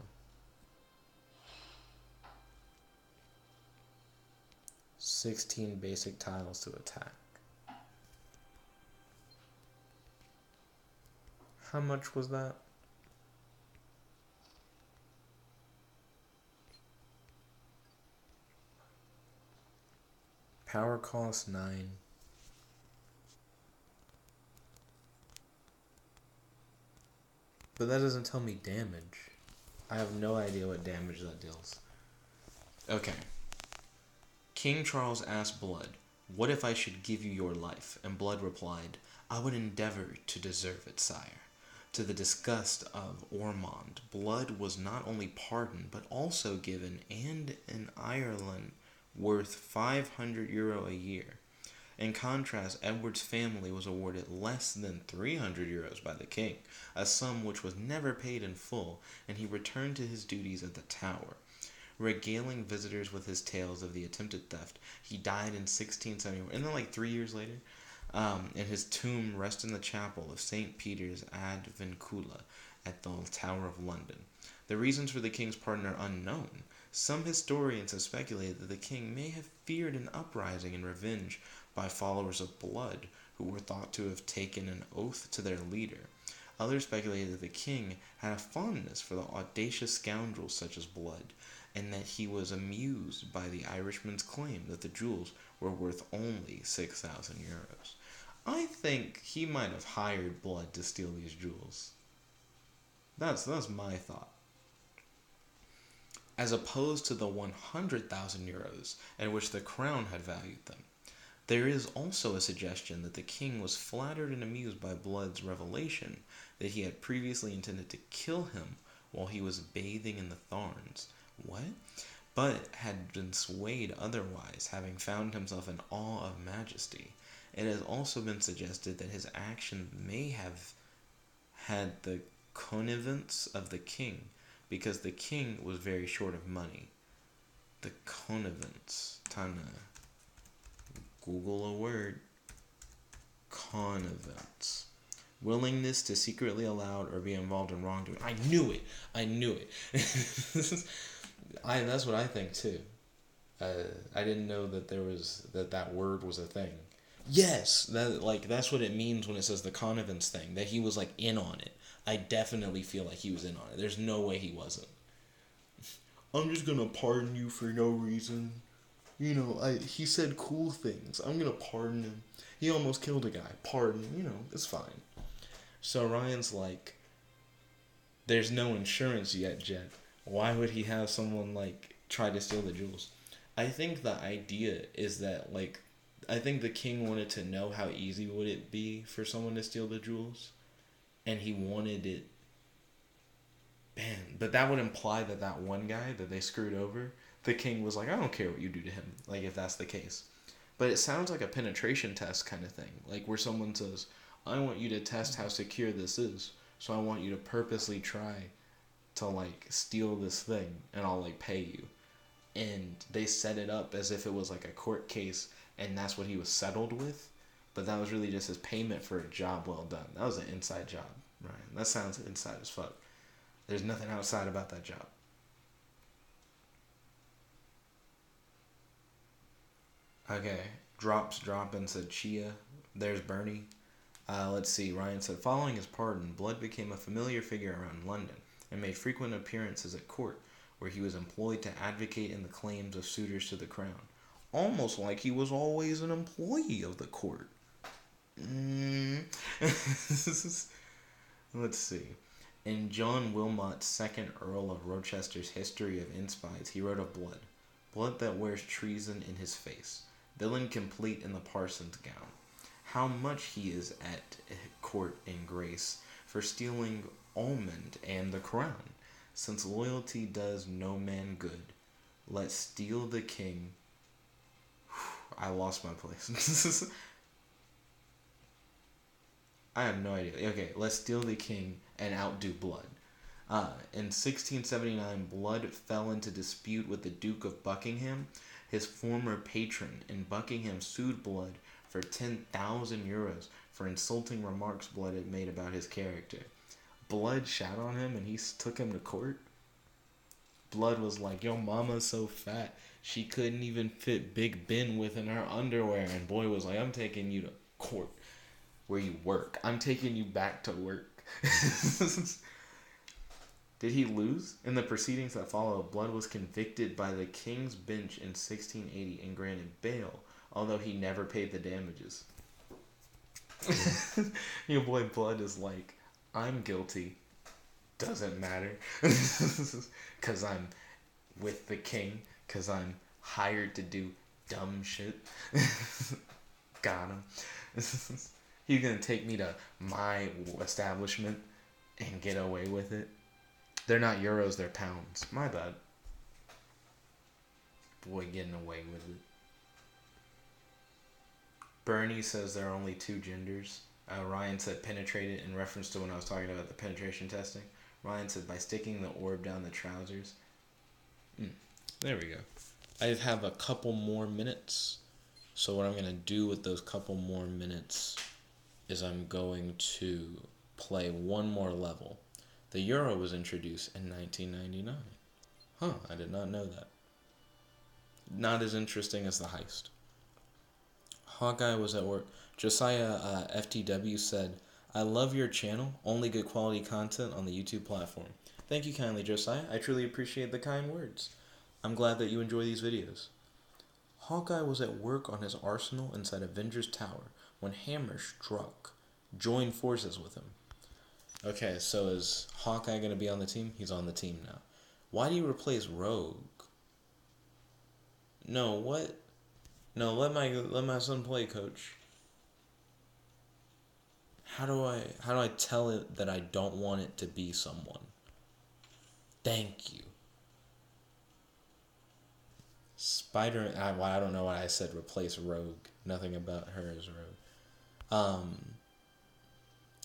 16 basic tiles to attack. How much was that? Power cost 9. But that doesn't tell me damage. I have no idea what damage that deals. Okay. King Charles asked Blood, "What if I should give you your life?" And Blood replied, "I would endeavor to deserve it, sire." To the disgust of Ormond, Blood was not only pardoned, but also given and an Ireland worth €500 a year. In contrast, Edward's family was awarded less than €300 by the king, a sum which was never paid in full, and he returned to his duties at the Tower. Regaling visitors with his tales of the attempted theft, he died in 1671, and then like 3 years later, and his tomb rests in the chapel of St. Peter's ad Vincula at the Tower of London. The reasons for the king's pardon are unknown. Some historians have speculated that the king may have feared an uprising in revenge by followers of Blood, who were thought to have taken an oath to their leader. Others speculated that the king had a fondness for the audacious scoundrels such as Blood, and that he was amused by the Irishman's claim that the jewels were worth only €6,000. I think he might have hired Blood to steal these jewels. That's my thought. As opposed to the €100,000 at which the crown had valued them. There is also a suggestion that the king was flattered and amused by Blood's revelation that he had previously intended to kill him while he was bathing in the Tharns. What? But had been swayed otherwise, having found himself in awe of majesty. It has also been suggested that his action may have had the connivance of the king, because the king was very short of money. The connivance. Time to Google a word. Connivance. Willingness to secretly allow or be involved in wrongdoing. I knew it. That's what I think too. I didn't know that there was that word was a thing. Yes, that's what it means when it says the connivance thing. That he was like in on it. I definitely feel like he was in on it. There's no way he wasn't. I'm just gonna pardon you for no reason. he said cool things. I'm gonna pardon him. He almost killed a guy. Pardon, it's fine. So Ryan's like, there's no insurance yet, Jet. Why would he have someone, like, try to steal the jewels? I think the idea is that, like, I think the king wanted to know how easy would it be for someone to steal the jewels. And he wanted it. Man, but that would imply that that one guy that they screwed over, the king was like, I don't care what you do to him, like, if that's the case. But it sounds like a penetration test kind of thing. Like, where someone says, I want you to test how secure this is. So I want you to purposely try to, like, steal this thing, and I'll, like, pay you. And they set it up as if it was, like, a court case, and that's what he was settled with. But that was really just his payment for a job well done. That was an inside job, Ryan. That sounds inside as fuck. There's nothing outside about that job. Okay, dropping said Chia. There's Bernie. Let's see. Ryan said, following his pardon, Blood became a familiar figure around London and made frequent appearances at court, where he was employed to advocate in the claims of suitors to the crown. Almost like he was always an employee of the court. Let's see. In John Wilmot's second Earl of Rochester's History of Inspies, he wrote of Blood. Blood that wears treason in his face, villain complete in the parson's gown. How much he is at court in grace for stealing almond and the crown. Since loyalty does no man good, let's steal the king. I lost my place. I have no idea. Okay, let's steal the king and outdo Blood. In 1679, Blood fell into dispute with the Duke of Buckingham, his former patron, and Buckingham sued Blood for 10,000 euros for insulting remarks Blood had made about his character. Blood shat on him and he took him to court. Blood was like, yo, mama's so fat, she couldn't even fit Big Ben within her underwear. And Boy was like, I'm taking you to court where you work. I'm taking you back to work. Did he lose? In the proceedings that followed, Blood was convicted by the King's Bench in 1680 and granted bail, although he never paid the damages. Your boy Blood is like, I'm guilty. Doesn't matter. Because I'm with the king. Because I'm hired to do dumb shit. Got him. He's going to take me to my establishment and get away with it. They're not euros, they're pounds. My bad. Boy getting away with it. Bernie says there are only two genders. Ryan said penetrated in reference to when I was talking about the penetration testing. Ryan said by sticking the orb down the trousers. There we go. I have a couple more minutes. So what I'm going to do with those couple more minutes is I'm going to play one more level. The euro was introduced in 1999. Huh, I did not know that. Not as interesting as the heist. Hawkeye was at work. Josiah FTW said, I love your channel. Only good quality content on the YouTube platform. Thank you kindly, Josiah. I truly appreciate the kind words. I'm glad that you enjoy these videos. Hawkeye was at work on his arsenal inside Avengers Tower when Hammer struck. Joined forces with him. Okay, so is Hawkeye going to be on the team? He's on the team now. Why do you replace Rogue? No, what? No, let my son play, coach. How do I tell it that I don't want it to be someone? Thank you. I don't know why I said replace Rogue. Nothing about her as Rogue.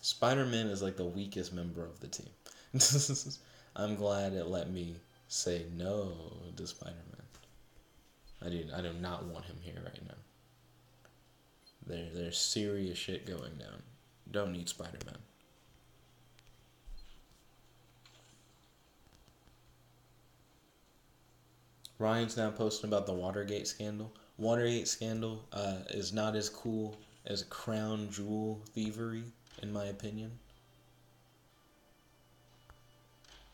Spider-Man is like the weakest member of the team. I'm glad it let me say no to Spider-Man. I do not want him here right now. There's serious shit going down. Don't need Spider-Man. Ryan's now posting about the Watergate scandal. Watergate scandal is not as cool as crown jewel thievery, in my opinion.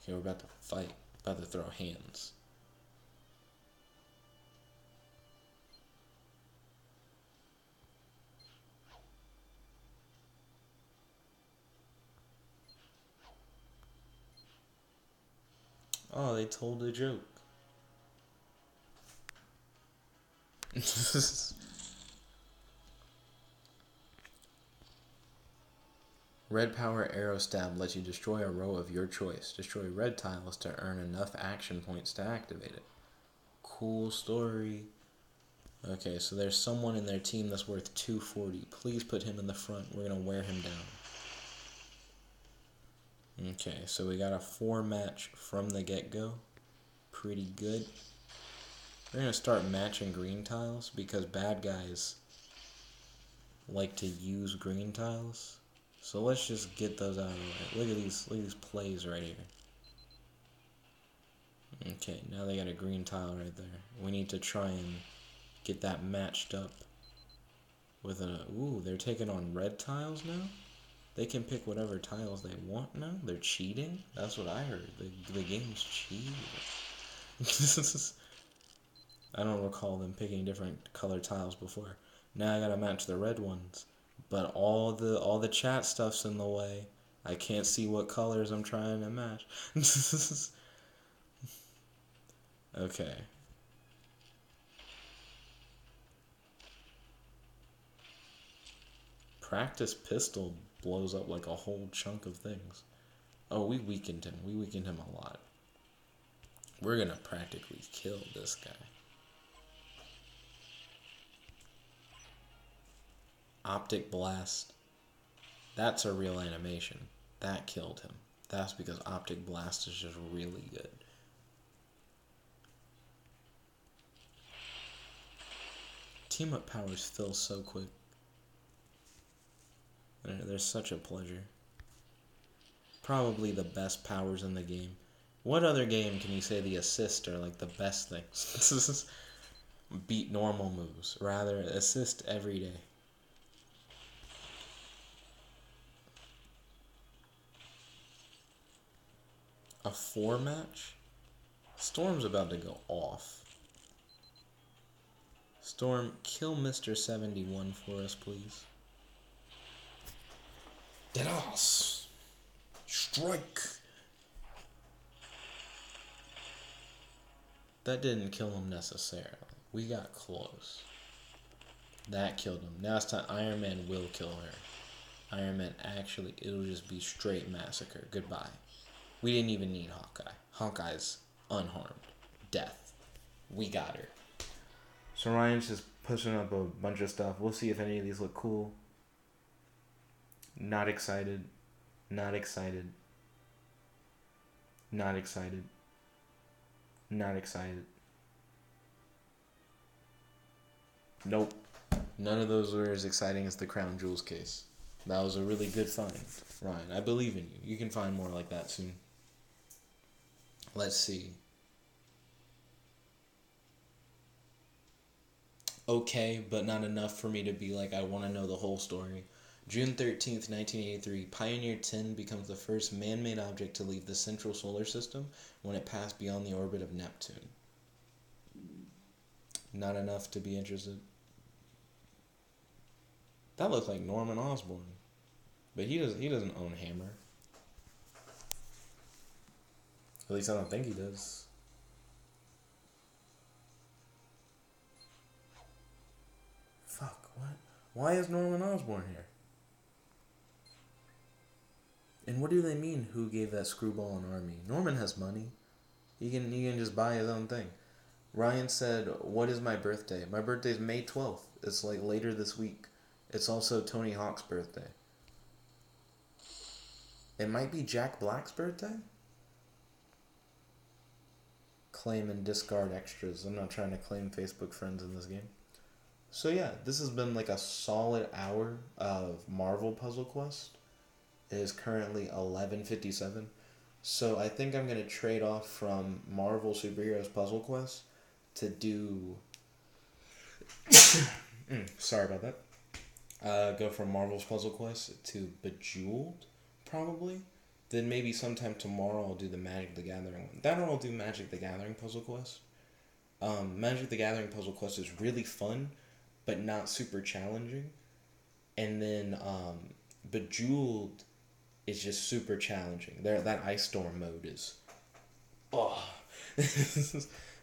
Okay, we're about to fight. About to throw hands. Oh, they told a joke. Red Power Arrow Stab lets you destroy a row of your choice. Destroy red tiles to earn enough action points to activate it. Cool story. Okay, so there's someone in their team that's worth 240. Please put him in the front. We're going to wear him down. Okay, so we got a 4-match from the get-go. Pretty good. We're going to start matching green tiles because bad guys like to use green tiles. So let's just get those out of the way. Look at these plays right here. Okay, now they got a green tile right there. We need to try and get that matched up with a... Ooh, they're taking on red tiles now? They can pick whatever tiles they want now? They're cheating? That's what I heard. The game's cheating. I don't recall them picking different color tiles before. Now I gotta match the red ones. But all the chat stuff's in the way. I can't see what colors I'm trying to match. Okay. Practice pistol blows up like a whole chunk of things. Oh, we weakened him. We weakened him a lot. We're gonna practically kill this guy. Optic Blast. That's a real animation. That killed him. That's because Optic Blast is just really good. Team up powers fill so quick. They're such a pleasure. Probably the best powers in the game. What other game can you say the assists are like the best things? Beat normal moves. Rather, assist every day. A 4-match? Storm's about to go off. Storm, kill Mr. 71 for us, please. Deadass! Strike! That didn't kill him necessarily. We got close. That killed him. Now it's time. Iron Man will kill her. Iron Man actually, it'll just be straight massacre. Goodbye. We didn't even need Hawkeye. Hawkeye's unharmed. Death. We got her. So Ryan's just pushing up a bunch of stuff. We'll see if any of these look cool. Not excited. Not excited. Not excited. Not excited. Nope. None of those were as exciting as the Crown Jewels case. That was a really good find, Ryan. I believe in you. You can find more like that soon. Let's see. Okay, but not enough for me to be like, I want to know the whole story. June 13th, 1983, Pioneer 10 becomes the first man-made object to leave the central solar system when it passed beyond the orbit of Neptune. Not enough to be interested. That looks like Norman Osborn. But he doesn't own Hammer. At least I don't think he does. Fuck, what? Why is Norman Osborn here? And what do they mean, who gave that screwball an army? Norman has money. He can just buy his own thing. Ryan said, what is my birthday? My birthday's May 12th. It's like later this week. It's also Tony Hawk's birthday. It might be Jack Black's birthday? Claim and discard extras. I'm not trying to claim Facebook friends in this game. So yeah, this has been like a solid hour of Marvel Puzzle Quest. It is currently 11:57. So I think I'm going to trade off from Marvel Superheroes Puzzle Quest to do... sorry about that. Go from Marvel's Puzzle Quest to Bejeweled, probably. Then maybe sometime tomorrow I'll do the Magic the Gathering one. Then I'll do Magic the Gathering Puzzle Quest. Magic the Gathering Puzzle Quest is really fun, but not super challenging. And then Bejeweled is just super challenging. That Ice Storm mode is Oh.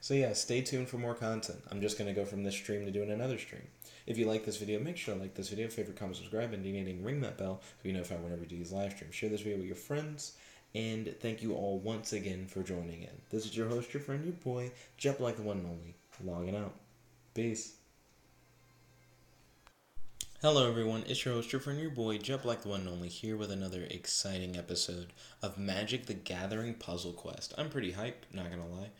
So yeah, stay tuned for more content. I'm just gonna go from this stream to doing another stream. If you like this video, make sure to like this video, favorite, comment, subscribe, and ring that bell so you know if I whenever do these live streams. Share this video with your friends, and thank you all once again for joining in. This is your host, your friend, your boy, Jep like the one and only, logging out. Peace. Hello everyone, it's your host, your friend, your boy, Jep like the one and only, here with another exciting episode of Magic the Gathering Puzzle Quest. I'm pretty hyped, not gonna lie.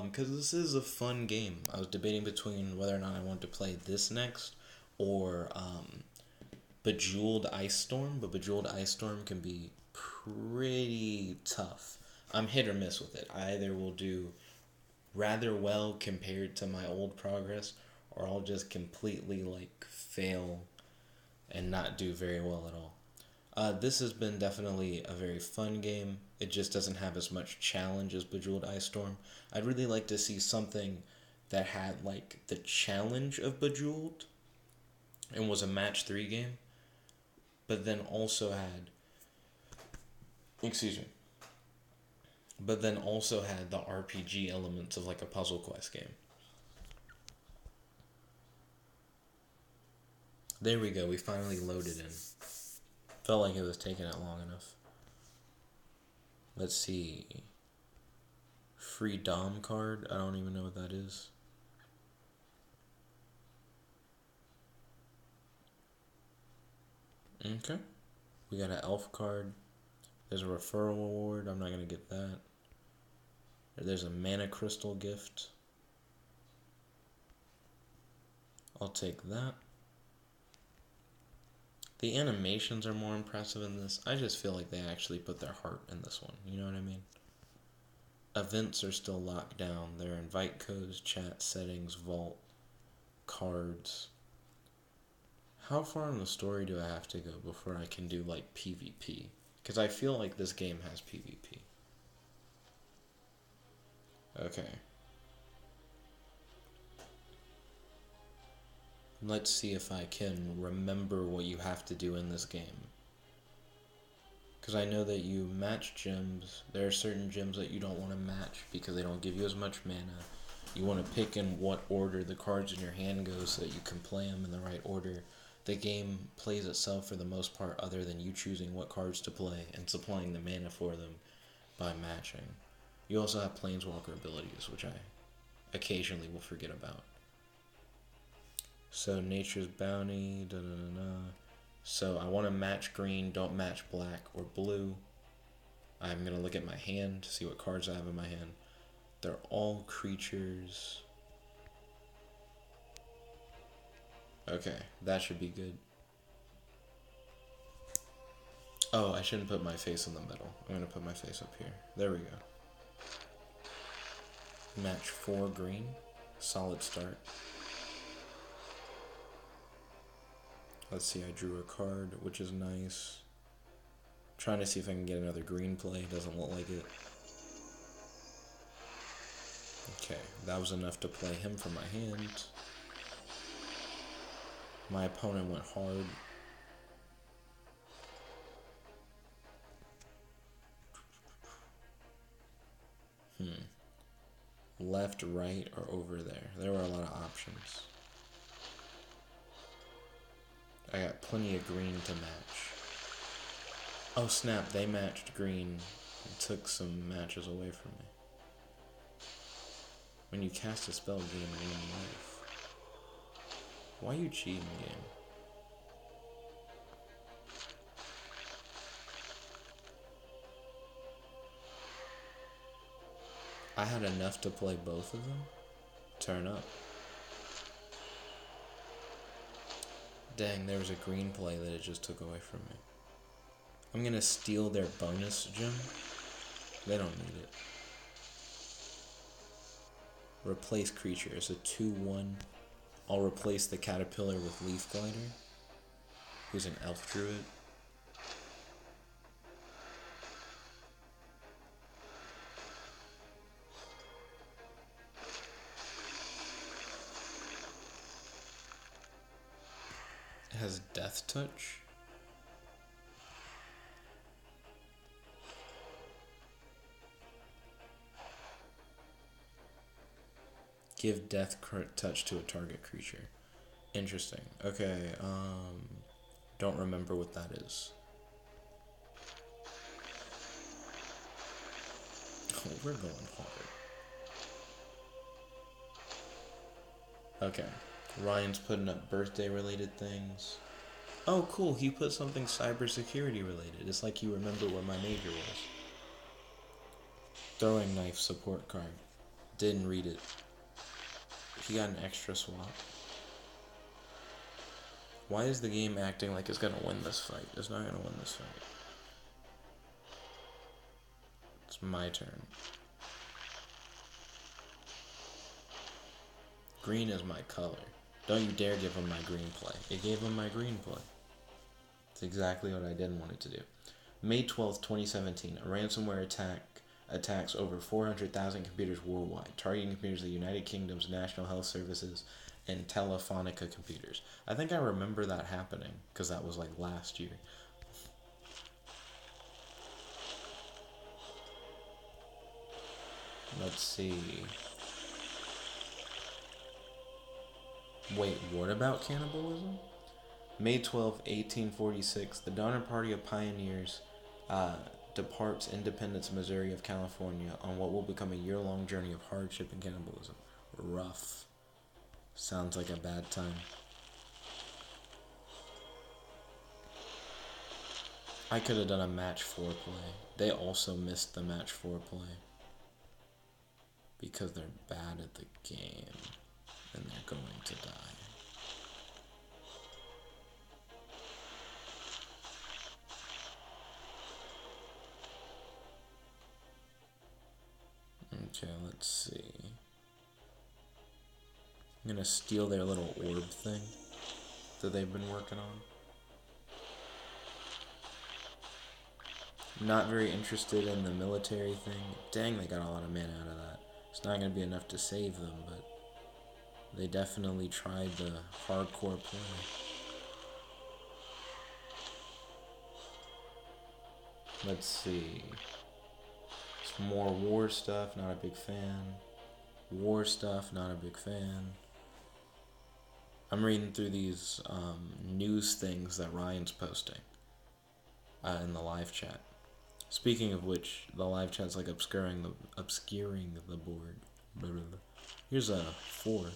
Because this is a fun game. I was debating between whether or not I wanted to play this next or Bejeweled Ice Storm, but Bejeweled Ice Storm can be pretty tough. I'm hit or miss with it. I either will do rather well compared to my old progress, or I'll just completely fail and not do very well at all. This has been definitely a very fun game. It just doesn't have as much challenge as Bejeweled Ice Storm. I'd really like to see something that had the challenge of Bejeweled and was a match 3 game, but then also had but then also had the RPG elements of a puzzle quest game. There we go, we finally loaded in. Felt like it was taking it long enough. Let's see. Free Dom card. I don't even know what that is. Okay. We got an elf card. There's a referral award. I'm not going to get that. There's a mana crystal gift. I'll take that. The animations are more impressive in this. I just feel like they actually put their heart in this one. You know what I mean? Events are still locked down. There are invite codes, chat settings, vault, cards. How far in the story do I have to go before I can do PvP? Because I feel like this game has PvP. Okay. Let's see if I can remember what you have to do in this game. Because I know that you match gems. There are certain gems that you don't want to match because they don't give you as much mana. You want to pick in what order the cards in your hand go so that you can play them in the right order. The game plays itself for the most part other than you choosing what cards to play and supplying the mana for them by matching. You also have Planeswalker abilities, which I occasionally will forget about. So Nature's Bounty, So I want to match green, don't match black or blue. I'm going to look at my hand to see what cards I have in my hand. They're all creatures. Okay, that should be good. Oh, I shouldn't put my face in the middle. I'm going to put my face up here. There we go. Match 4 green. Solid start. Let's see, I drew a card, which is nice. Trying to see if I can get another green play. Doesn't look like it. Okay, that was enough to play him from my hand. My opponent went hard. Left, right, or over there. There were a lot of options. I got plenty of green to match. Oh snap, they matched green and took some matches away from me. When you cast a spell, gain 1 life. Why are you cheating, game? I had enough to play both of them? Turn up. Dang, there was a green play that it just took away from me. I'm gonna steal their bonus gem. They don't need it. Replace creature. It's a 2/1. I'll replace the caterpillar with Leaf Glider, who's an elf druid. It has Death Touch. Give death touch to a target creature. Interesting. Okay, don't remember what that is. Oh, we're going hard. Okay. Ryan's putting up birthday related things. Oh, cool. He put something cybersecurity related. It's like you remember what my major was. Throwing knife support card. Didn't read it. He got an extra swap. Why is the game acting like it's gonna win this fight? It's not gonna win this fight. It's my turn. Green is my color. Don't you dare give him my green play. It gave him my green play. It's exactly what I didn't want it to do. May 12th, 2017, a ransomware attack attacks over 400,000 computers worldwide, targeting computers of the United Kingdom's National Health Services and Telefonica computers. I think I remember that happening, because that was like last year. Let's see. Wait, what about cannibalism? May 12, 1846, the Donner Party of Pioneers departs Independence, Missouri of California on what will become a year-long journey of hardship and cannibalism. Rough. Sounds like a bad time. I could have done a match 4 play. They also missed the match 4 play. Because they're bad at the game. And they're going to die. Okay, let's see. I'm gonna steal their little orb thing that they've been working on. Not very interested in the military thing. Dang, they got a lot of mana out of that. It's not gonna be enough to save them, but they definitely tried the hardcore play. Let's see. Some more war stuff, not a big fan. War stuff, not a big fan. I'm reading through these news things that Ryan's posting in the live chat. Speaking of which, the live chat's like obscuring the board. Blah, blah, blah. Here's a 4.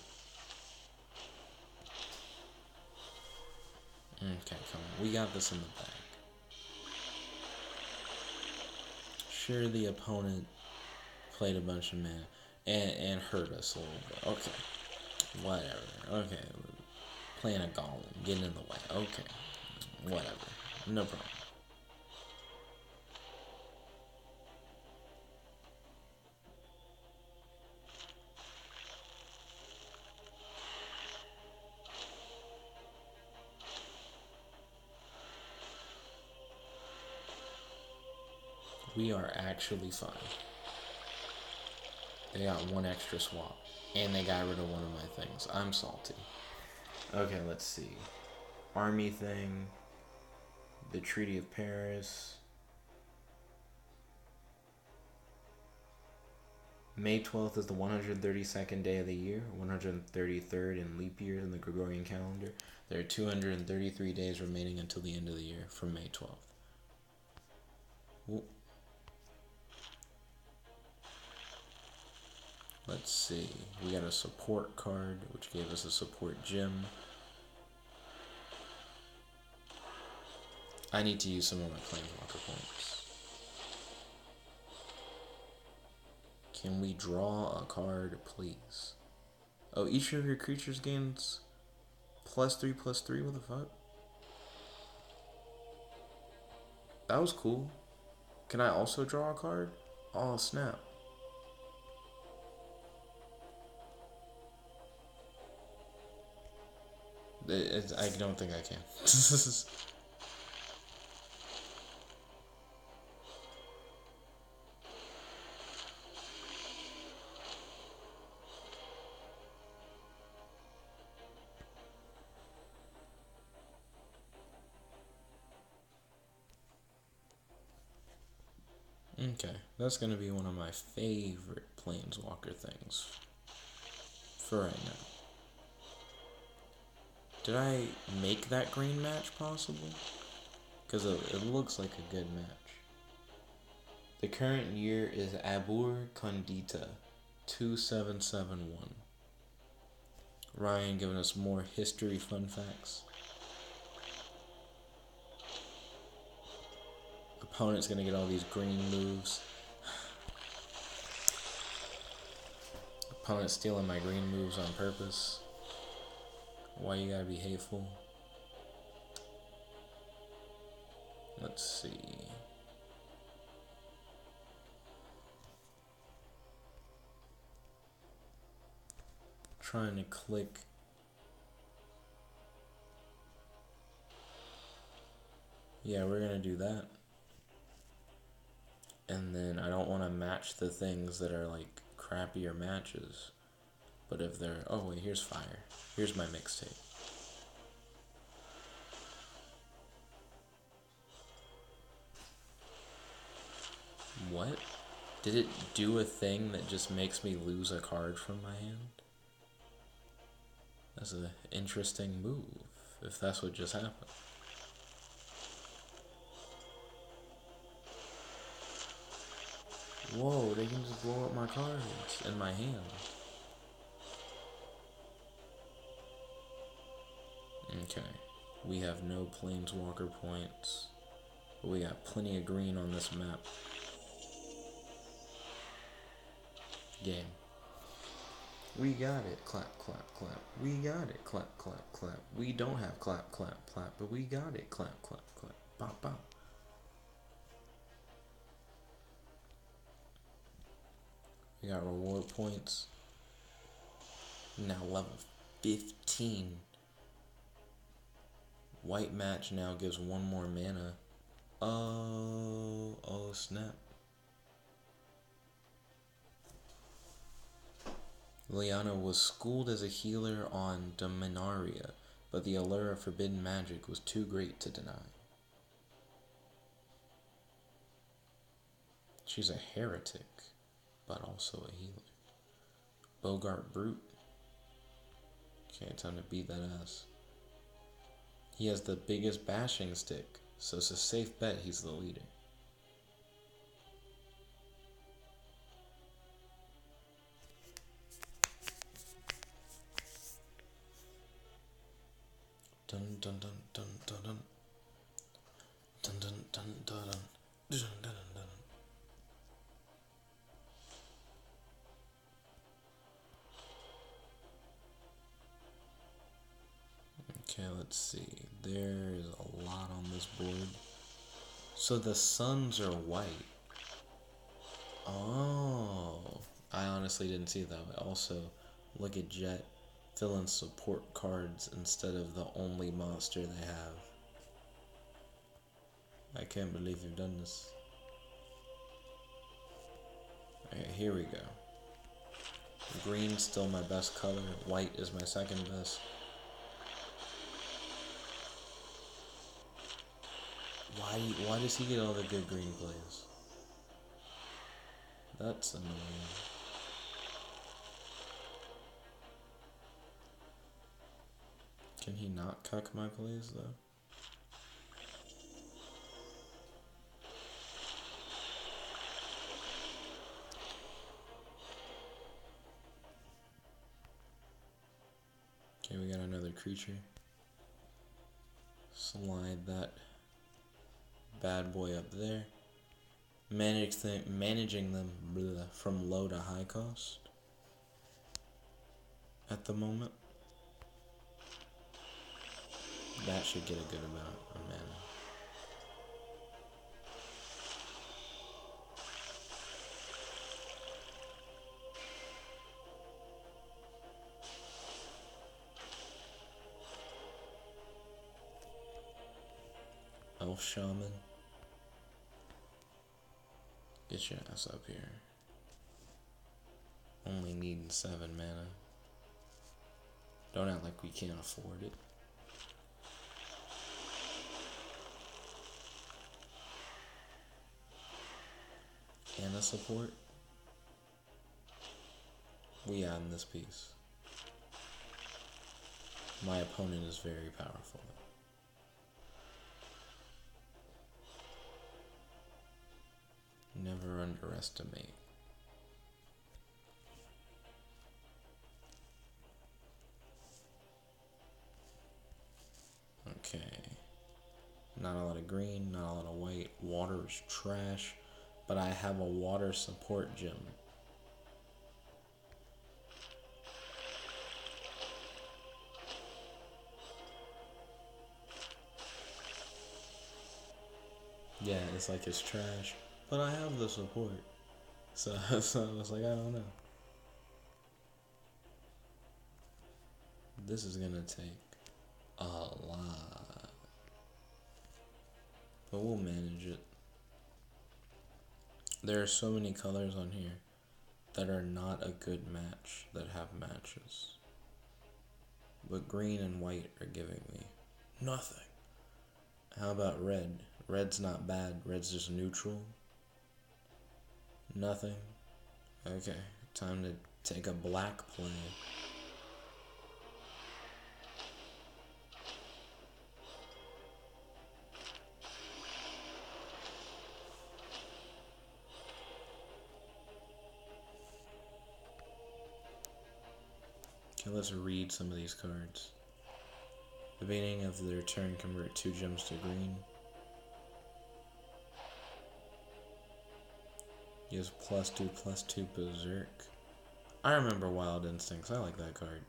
Okay, come on. We got this in the bag. Sure, the opponent played a bunch of mana and hurt us a little bit. Okay. Whatever. Okay. Playing a golem. Getting in the way. Okay. Whatever. No problem. We are actually fine. They got 1 extra swap. And they got rid of one of my things. I'm salty. Okay, let's see. Army thing. The Treaty of Paris. May 12th is the 132nd day of the year, 133rd in leap years in the Gregorian calendar. There are 233 days remaining until the end of the year from May 12th. Ooh. Let's see. We got a support card, which gave us a support gem. I need to use some of my Planeswalker points. Can we draw a card, please? Oh, each of your creatures gains +3/+3? What the fuck? That was cool. Can I also draw a card? Oh, snap. I don't think I can. Okay, that's gonna be one of my favorite Planeswalker things. for right now. Did I make that green match possible? Because it looks like a good match. The current year is Abur Condita 2771. Ryan giving us more history fun facts. Opponent's gonna get all these green moves. Opponent's stealing my green moves on purpose. Why you gotta be hateful? Let's see. Trying to click. Yeah, we're gonna do that. And then I don't want to match the things that are like crappier matches. But if they're, oh wait, here's fire. Here's my mixtape. What? Did it do a thing that just makes me lose a card from my hand? That's an interesting move, if that's what just happened. Whoa, they can just blow up my cards in my hand. Okay, we have no planeswalker points, but we got plenty of green on this map. Game. We got it, clap, clap, clap. We got it, clap, clap, clap. We don't have clap, clap, clap, but we got it, clap, clap, clap. Bop, bop. We got reward points. Now level 15. White match now gives one more mana. Oh snap. Liana was schooled as a healer on Dominaria, but the allure of forbidden magic was too great to deny. She's a heretic, but also a healer. Bogart Brute. Can't time to beat that ass. He has the biggest bashing stick, so it's a safe bet he's the leader. Dun dun dun dun dun dun. Dun dun dun dun dun. Dun dun dun. Okay, let's see. There's a lot on this board. So the suns are white. Oh, I honestly didn't see that. Also, look at Jet filling support cards instead of the only monster they have. I can't believe you've done this. Alright, here we go. Green's still my best color. White is my second best. Why does he get all the good green plays? That's annoying. Can he not cuck my plays though? Okay, we got another creature. Slide that bad boy up there. Managing them from low to high cost at the moment. That should get a good amount of mana. Elf Shaman. Get your ass up here. Only needing 7 mana. Don't act like we can't afford it. And a support. We add in this piece. My opponent is very powerful. Never underestimate. Okay. Not a lot of green, not a lot of white. Water is trash, but I have a water support gem. Yeah, it's like it's trash, but I have the support. So, so I was like, I don't know. This is gonna take a lot, but we'll manage it. There are so many colors on here that are not a good match that have matches. But green and white are giving me nothing. How about red? Red's not bad. Red's just neutral. Nothing. Okay, time to take a black play. Okay, let's read some of these cards. The beginning of their turn, convert 2 gems to green. Use +2/+2 Berserk. I remember Wild Instincts. I like that card.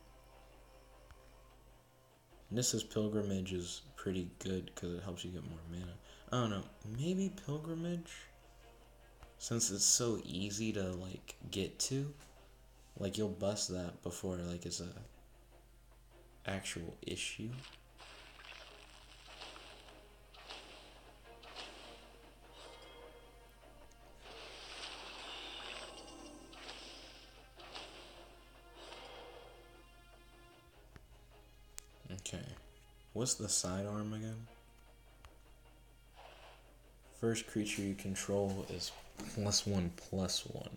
Nissa's Pilgrimage is pretty good because it helps you get more mana. I don't know. Maybe Pilgrimage? Since it's so easy to, like, get to. Like, you'll bust that before, like, it's a actual issue. Okay. What's the sidearm again? First creature you control is +1/+1.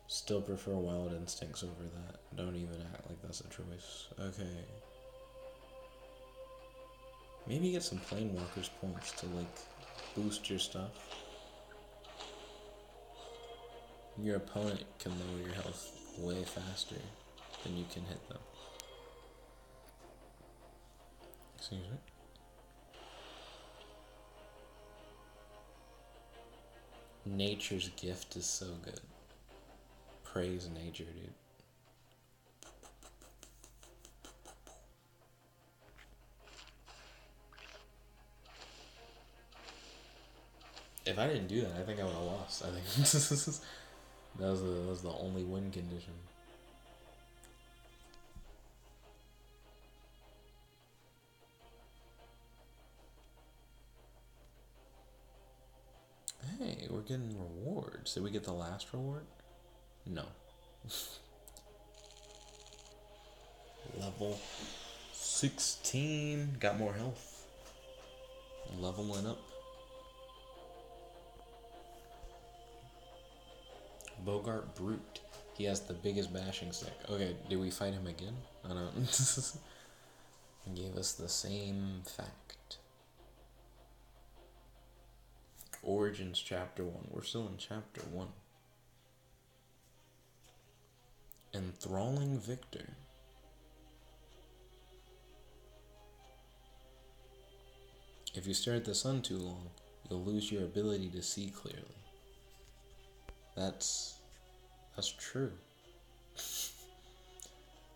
Still prefer Wild Instincts over that. Don't even act like that's a choice. Okay. Maybe get some Planewalker's points to, like, boost your stuff. Your opponent can lower your health way faster than you can hit them. Excuse me. Nature's Gift is so good. Praise nature, dude. If I didn't do that, I think I would have lost. I think that was the only win condition. Hey, we're getting rewards. Did we get the last reward? No. Level 16. Got more health. Leveling up. Bogart Brute. He has the biggest bashing stick. Okay, did we fight him again? I don't know. Gave us the same fact. Origins Chapter 1. We're still in Chapter 1. Enthralling Victor. If you stare at the sun too long, you'll lose your ability to see clearly. That's true.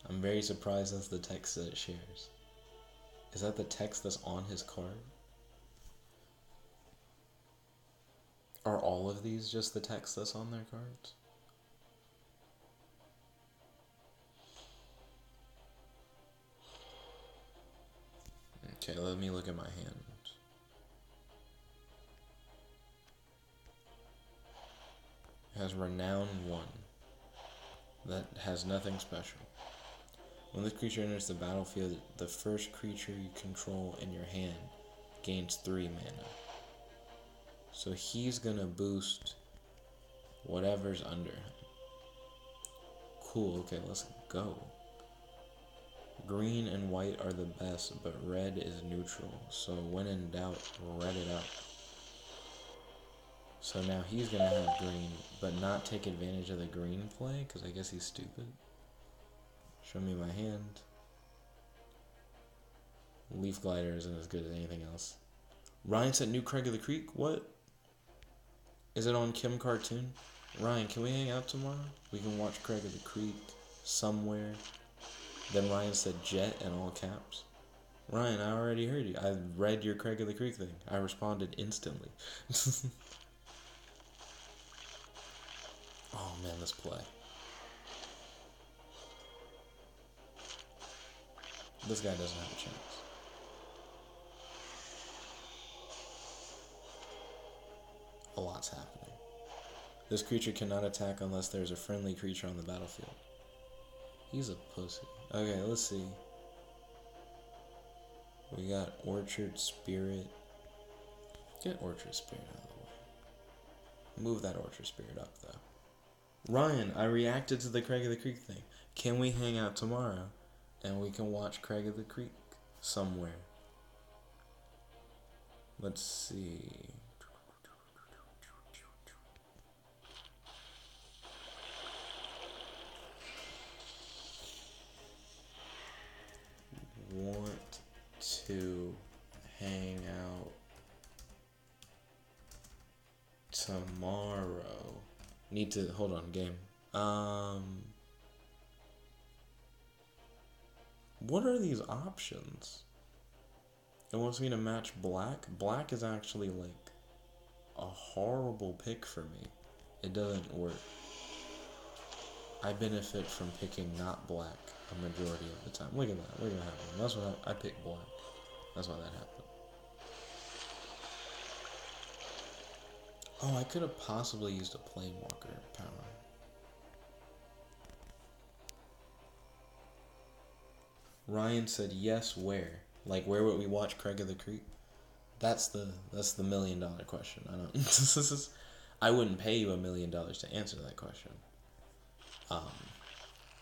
I'm very surprised that's the text that it shares. Is that the text that's on his card? Are all of these just the text that's on their cards? Okay, let me look at my hand. It has Renown 1. That has nothing special. When this creature enters the battlefield, the first creature you control in your hand gains 3 mana. So he's gonna boost whatever's under him. Cool, okay, let's go. Green and white are the best, but red is neutral. So when in doubt, red it up. So now he's gonna have green, but not take advantage of the green play, because I guess he's stupid. Show me my hand. Leaf glider isn't as good as anything else. Ryan said New Craig of the Creek? What? Is it on Kim Cartoon? Ryan, can we hang out tomorrow? We can watch Craig of the Creek somewhere. Then Ryan said Jet in all caps. Ryan, I already heard you. I read your Craig of the Creek thing. I responded instantly. Oh man, this play. This guy doesn't have a chance. A lot's happening. This creature cannot attack unless there's a friendly creature on the battlefield. He's a pussy. Okay, let's see. We got Orchard Spirit. Get Orchard Spirit out of the way. Move that Orchard Spirit up, though. Ryan, I reacted to the Craig of the Creek thing. Can we hang out tomorrow and we can watch Craig of the Creek somewhere? Let's see. Want to hang out tomorrow. Need to hold on, game. What are these options? It wants me to match black. Black is actually like a horrible pick for me. It doesn't work. I benefit from picking not black a majority of the time. Look at that. Look at that happen. That's what I picked black. That's why that happened. Oh, I could have possibly used a Planewalker power. Ryan said yes, where? Like, where would we watch Craig of the Creek? That's the $1 million question. I don't. I wouldn't pay you $1 million to answer that question.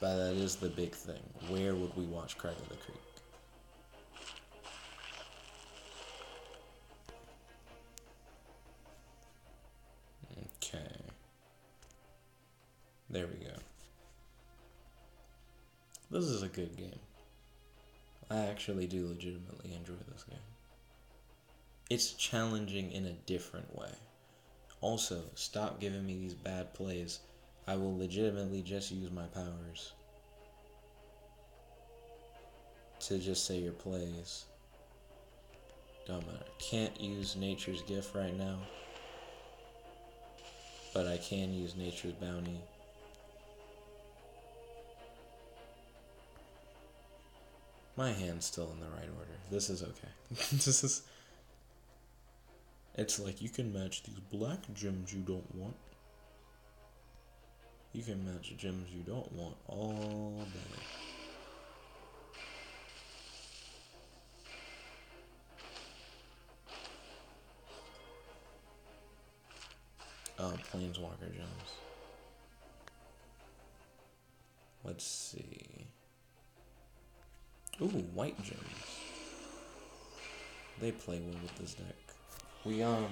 But that is the big thing. Where would we watch Craig of the Creek? Okay. There we go. This is a good game. I actually do legitimately enjoy this game. It's challenging in a different way. Also, stop giving me these bad plays. I will legitimately just use my powers to just say your plays. Don't matter. Can't use Nature's Gift right now, but I can use Nature's Bounty. My hand's still in the right order. This is okay. This is... It's like, you can match these black gems you don't want. You can match gems you don't want all day. Planeswalker gems. Let's see. Ooh, white gems. They play well with this deck. We dab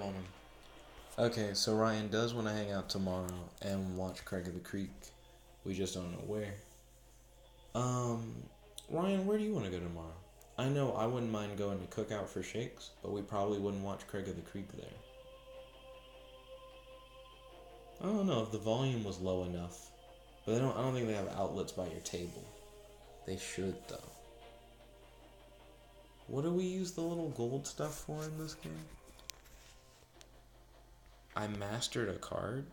on them. Okay, so Ryan does want to hang out tomorrow and watch Craig of the Creek. We just don't know where. Ryan, where do you want to go tomorrow? I know I wouldn't mind going to Cookout for Shakes, but we probably wouldn't watch Craig of the Creek there. I don't know if the volume was low enough, but I don't think they have outlets by your table. They should, though. What do we use the little gold stuff for in this game? I mastered a card?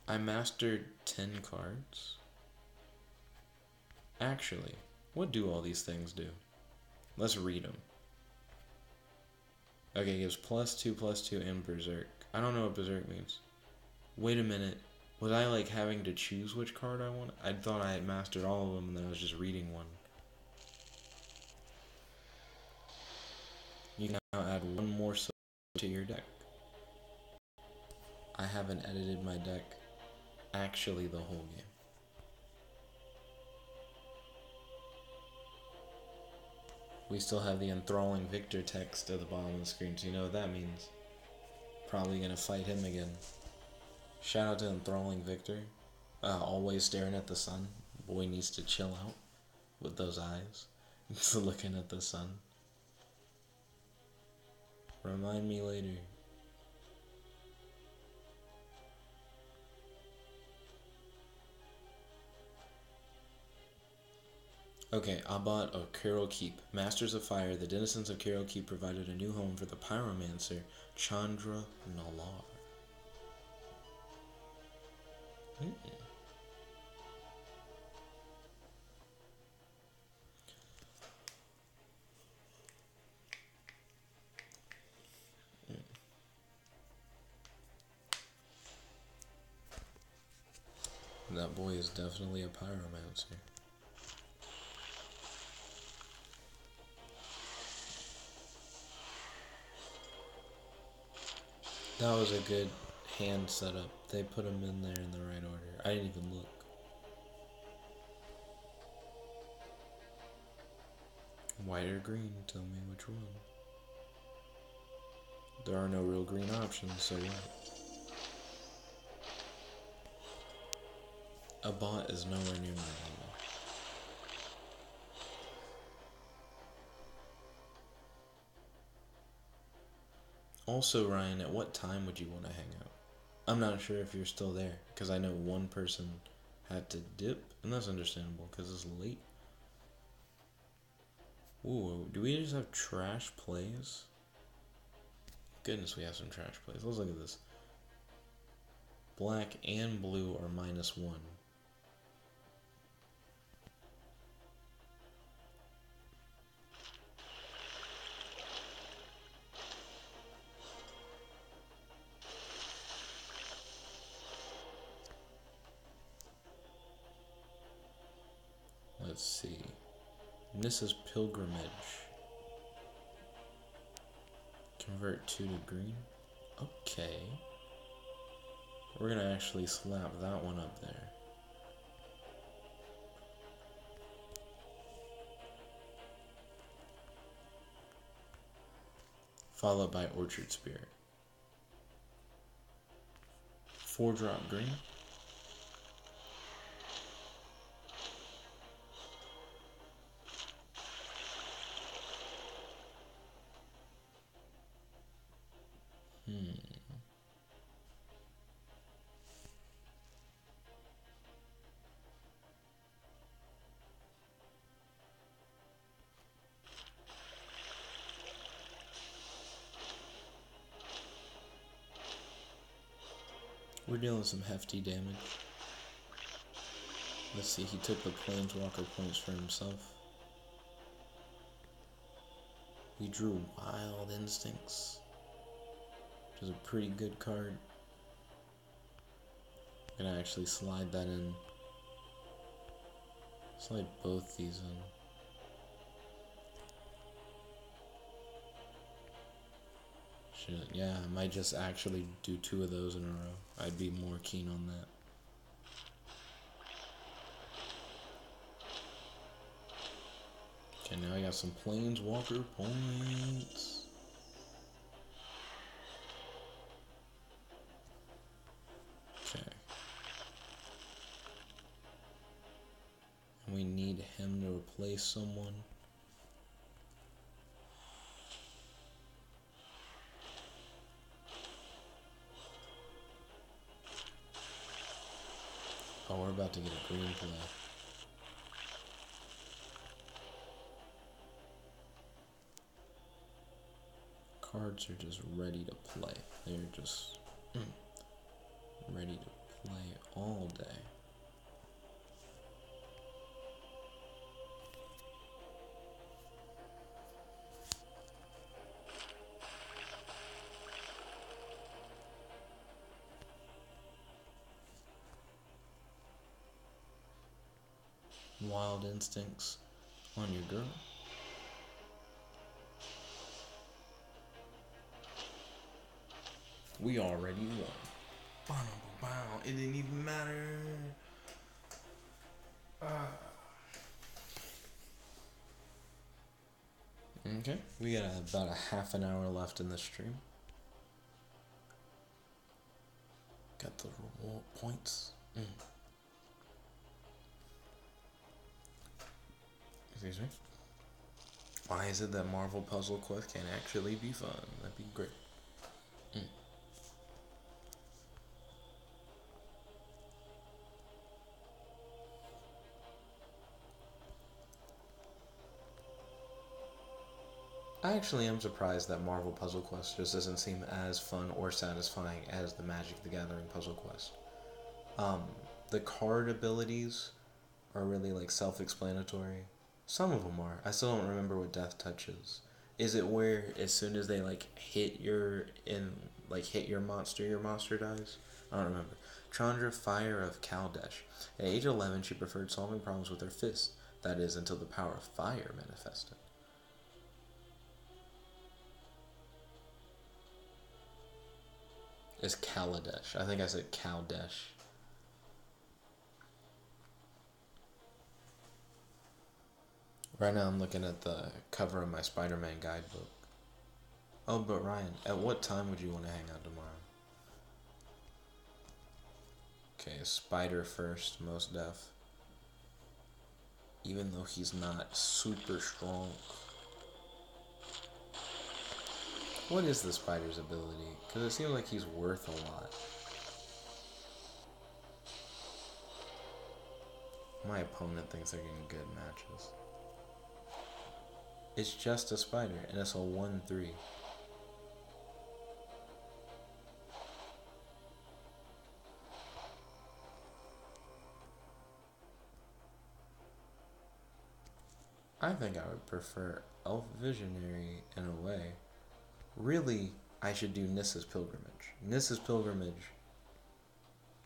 I mastered 10 cards? Actually, what do all these things do? Let's read them. Okay, it gives +2/+2 and Berserk. I don't know what Berserk means. Wait a minute. Was I like having to choose which card I want? I thought I had mastered all of them and then I was just reading one. You can now add one more soul to your deck. I haven't edited my deck actually the whole game. We still have the enthralling Victor text at the bottom of the screen, so you know what that means. Probably gonna fight him again. Shout out to enthralling Victor. Always staring at the sun. Boy needs to chill out with those eyes. Looking at the sun. Remind me later. Okay, Abbat of Carol Keep. Masters of Fire, the denizens of Carol Keep provided a new home for the pyromancer Chandra Nalar. That boy is definitely a pyromancer. That was a good hand setup. They put him in there in the right order. I didn't even look. White or green? Tell me which one. There are no real green options, so what? A bot is nowhere near my level. Also, Ryan, at what time would you want to hang out? I'm not sure if you're still there, because I know one person had to dip, and that's understandable, because it's late. Ooh, do we just have trash plays? Goodness, we have some trash plays. Let's look at this. Black and blue are -1. Let's see. Nissa's Pilgrimage. Convert 2 to green. Okay. We're gonna actually slap that one up there. Followed by Orchard Spirit. 4-drop green. We're dealing some hefty damage. Let's see, he took the Planeswalker points for himself. We drew Wild Instincts, which is a pretty good card. I'm gonna actually slide that in. Slide both these in. Shit, yeah, I might just actually do 2 of those in a row. I'd be more keen on that. Okay, now I got some Planeswalker points. Okay. And we need him to replace someone. Oh, we're about to get a green play. Cards are just ready to play. They're just ready to play all day. Wild Instincts on your girl. We already won. Bow. It didn't even matter. Okay, we got about a half an hour left in the stream. Got the reward points. Excuse me. Why is it that Marvel Puzzle Quest can actually be fun? That'd be great. I actually am surprised that Marvel Puzzle Quest just doesn't seem as fun or satisfying as the Magic the Gathering Puzzle Quest. The card abilities are really like self-explanatory. Some of them are. I still don't remember what Death Touch is. Is it where as soon as they like hit your monster dies? I don't remember. Chandra Fire of Kaldesh. At age 11, she preferred solving problems with her fists. That is, until the power of fire manifested. It's Kaladesh. I think I said Kaldesh. Right now I'm looking at the cover of my Spider-Man guidebook. Oh, but Ryan, at what time would you want to hang out tomorrow? Okay, Spider first, most def. Even though he's not super strong. What is the Spider's ability? Because it seems like he's worth a lot. My opponent thinks they're getting good matches. It's just a Spider, and it's a 1/3. I think I would prefer Elf Visionary in a way. Really, I should do Nissa's Pilgrimage. Nissa's Pilgrimage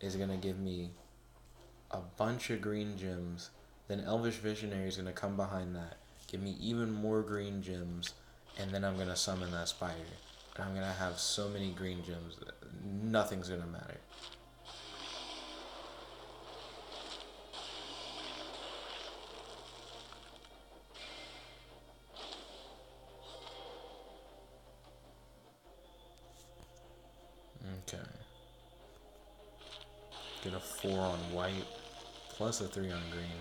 is going to give me a bunch of green gems. Then Elvish Visionary is going to come behind that, give me even more green gems, and then I'm going to summon that spider. And I'm going to have so many green gems that nothing's going to matter. Okay. Get a 4 on white, plus a 3 on green.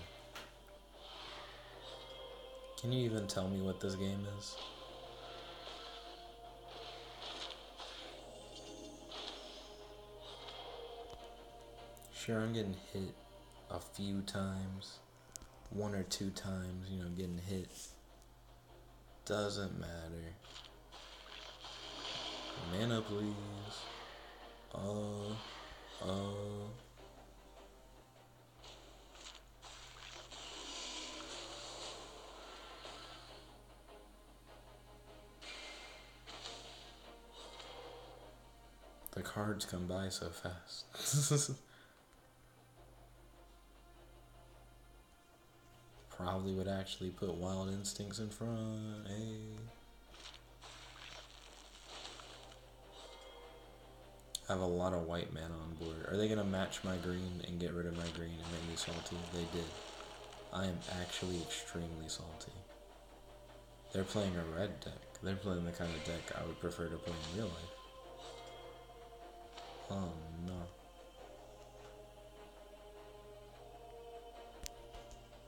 Can you even tell me what this game is? Sure, I'm getting hit a few times. 1 or 2 times, getting hit. Doesn't matter. Mana, please. The cards come by so fast. Probably would actually put Wild Instincts in front. Hey. I have a lot of white mana on board. Are they going to match my green and get rid of my green and make me salty? They did. I am actually extremely salty. They're playing a red deck. They're playing the kind of deck I would prefer to play in real life. Oh no.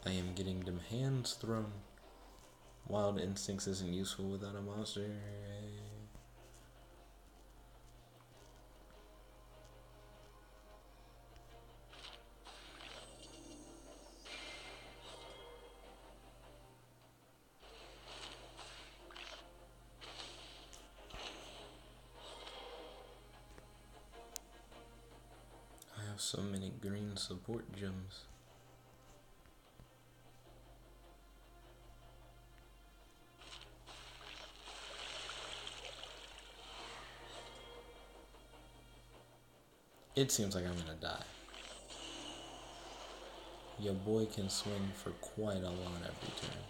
I am getting them hands thrown. Wild Instincts isn't useful without a monster. I have so many green support gems. It seems like I'm gonna die. Your boy can swing for quite a lot every turn.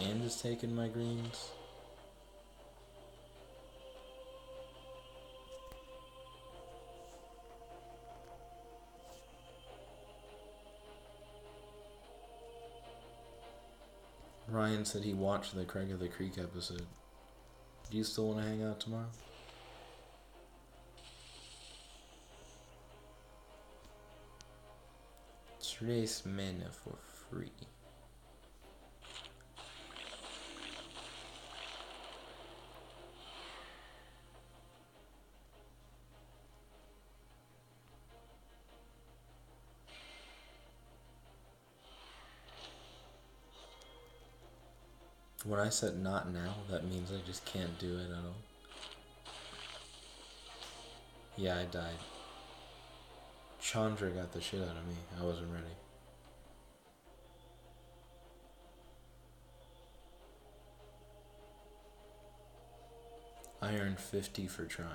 And is taking my greens. Ryan said he watched the Craig of the Creek episode. Do you still want to hang out tomorrow? Trace mana for free. When I said not now, that means I just can't do it at all. Yeah, I died. Chandra got the shit out of me. I wasn't ready. I earned 50 for trying.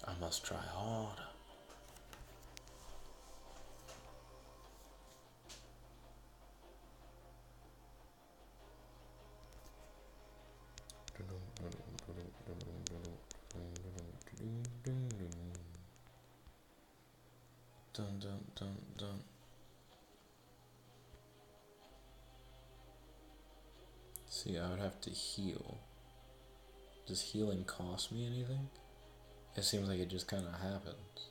I must try hard. Dun dun dun dun. See, I would have to heal. Does healing cost me anything? It seems like it just kind of happens.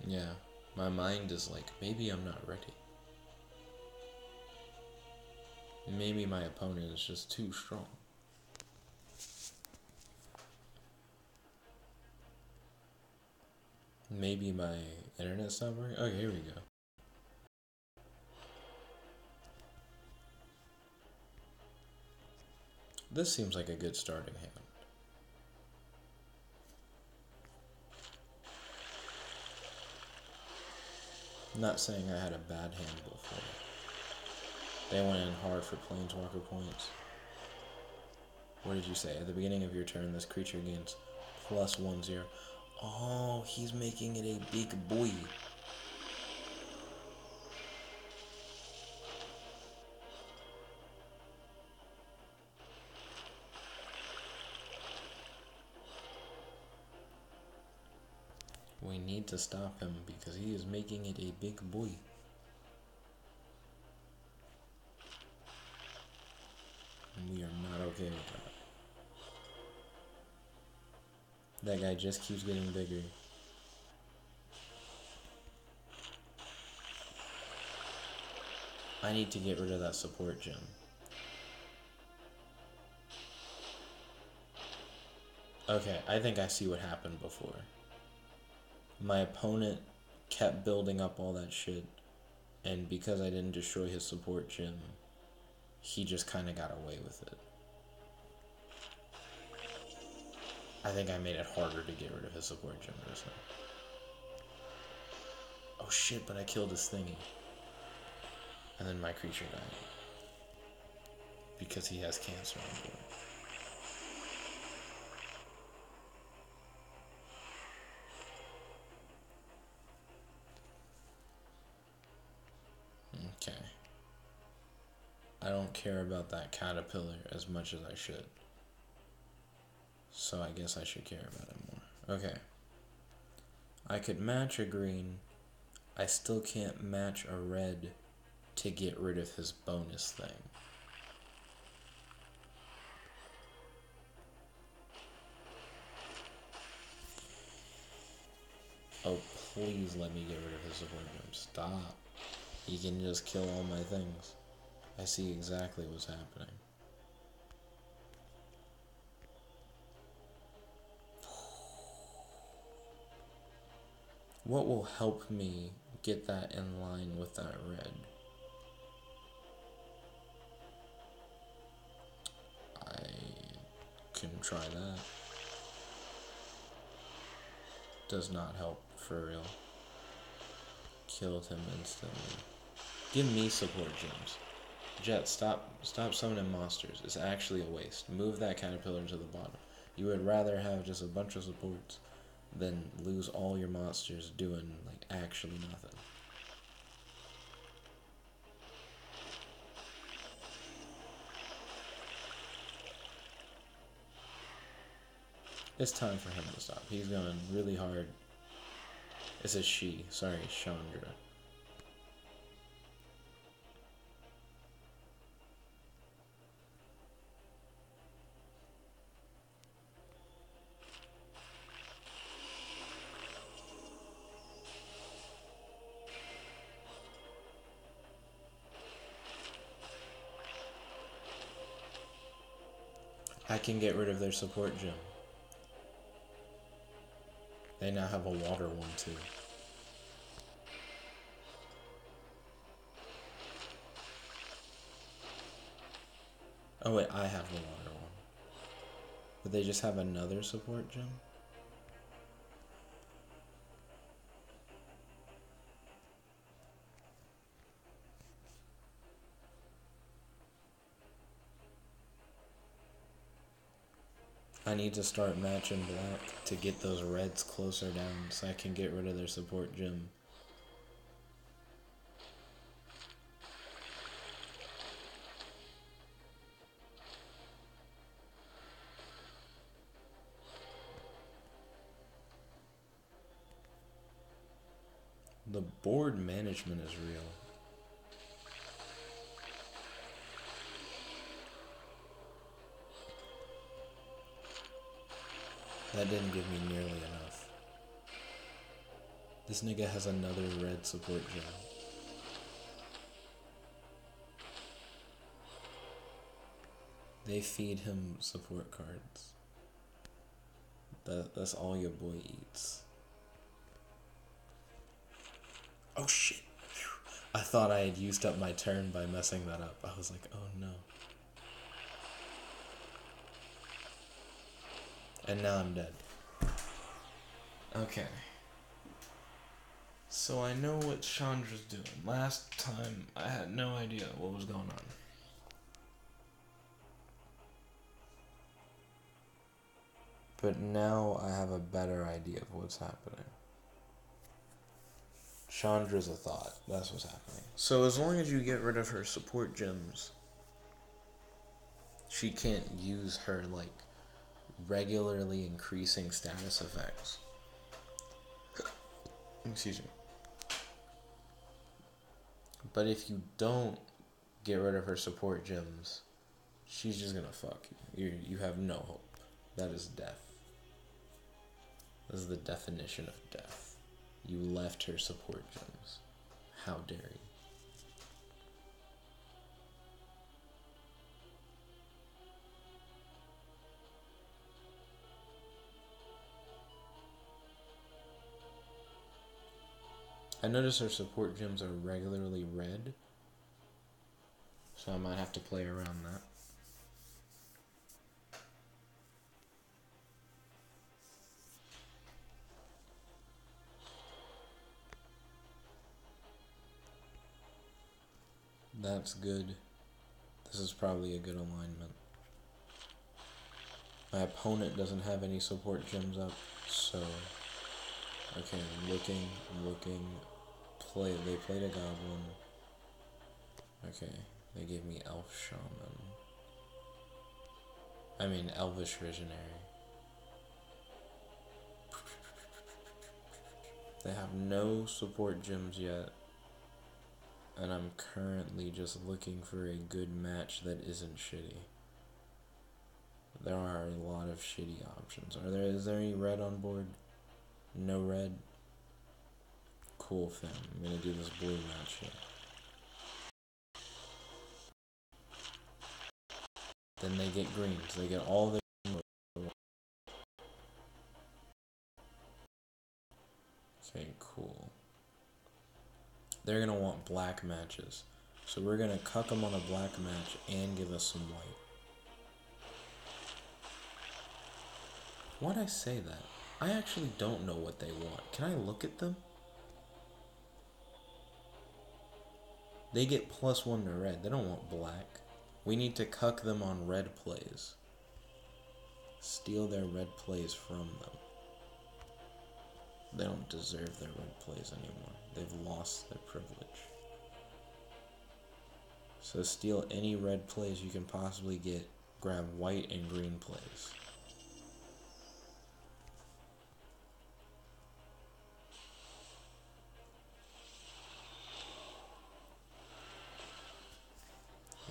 Yeah, my mind is like, maybe I'm not ready. Maybe my opponent is just too strong. Maybe my internet's not working. Okay, here we go. This seems like a good starting hand. Not saying I had a bad hand before. They went in hard for Planeswalker points. What did you say? At the beginning of your turn, this creature gains +1/0. Oh, he's making it a big boy. We need to stop him because he is making it a big boy. And we are not okay with that. That guy just keeps getting bigger. I need to get rid of that support gem. Okay, I think I see what happened before. My opponent kept building up all that shit, and because I didn't destroy his support gem, he just kind of got away with it. I think I made it harder to get rid of his support gem this time. Oh shit, but I killed his thingy. And then my creature died. Because he has cancer on board. Okay. I don't care about that caterpillar as much as I should. So I guess I should care about it more. Okay. I could match a green. I still can't match a red to get rid of his bonus thing. Oh, please let me get rid of his support gem. Stop. He can just kill all my things. I see exactly what's happening. What will help me get that in line with that red? I can try that. Does not help, for real. Killed him instantly. Give me support gems. Jet, stop summoning monsters. It's actually a waste. Move that caterpillar to the bottom. You would rather have just a bunch of supports then lose all your monsters doing, like, actually nothing. It's time for him to stop. He's going really hard. It's a she. Sorry, Chandra. I can get rid of their support gym. They now have a water one too. Oh wait, I have the water one. But they just have another support gym? I need to start matching black to get those reds closer down so I can get rid of their support gym. The board management is real. That didn't give me nearly enough. This nigga has another red support gem. They feed him support cards. That's all your boy eats. Oh shit. I thought I had used up my turn by messing that up. I was like, oh no. And now I'm dead. Okay. So I know what Chandra's doing. Last time, I had no idea what was going on. But now I have a better idea of what's happening. Chandra's a thought. That's what's happening. So as long as you get rid of her support gems, she can't use her, like, regularly increasing status effects. Excuse me. But if you don't get rid of her support gems, she's just gonna fuck you. You have no hope. That is death. This is the definition of death. You left her support gems. How dare you? I notice her support gems are regularly red, so I might have to play around that. That's good. This is probably a good alignment. My opponent doesn't have any support gems up, so... Okay, I'm looking. They played a goblin. Okay, they gave me elf shaman. I mean, elvish visionary. They have no support gems yet. And I'm currently just looking for a good match that isn't shitty. There are a lot of shitty options. Is there any red on board? No red? Cool thing. I'm gonna do this blue match here. Then they get greens. They get all the... Okay, cool. They're gonna want black matches. So we're gonna cuck them on a black match and give us some white. Why'd I say that? I actually don't know what they want. Can I look at them? They get +1 to red. They don't want black. We need to cuck them on red plays. Steal their red plays from them. They don't deserve their red plays anymore. They've lost their privilege. So steal any red plays you can possibly get. Grab white and green plays.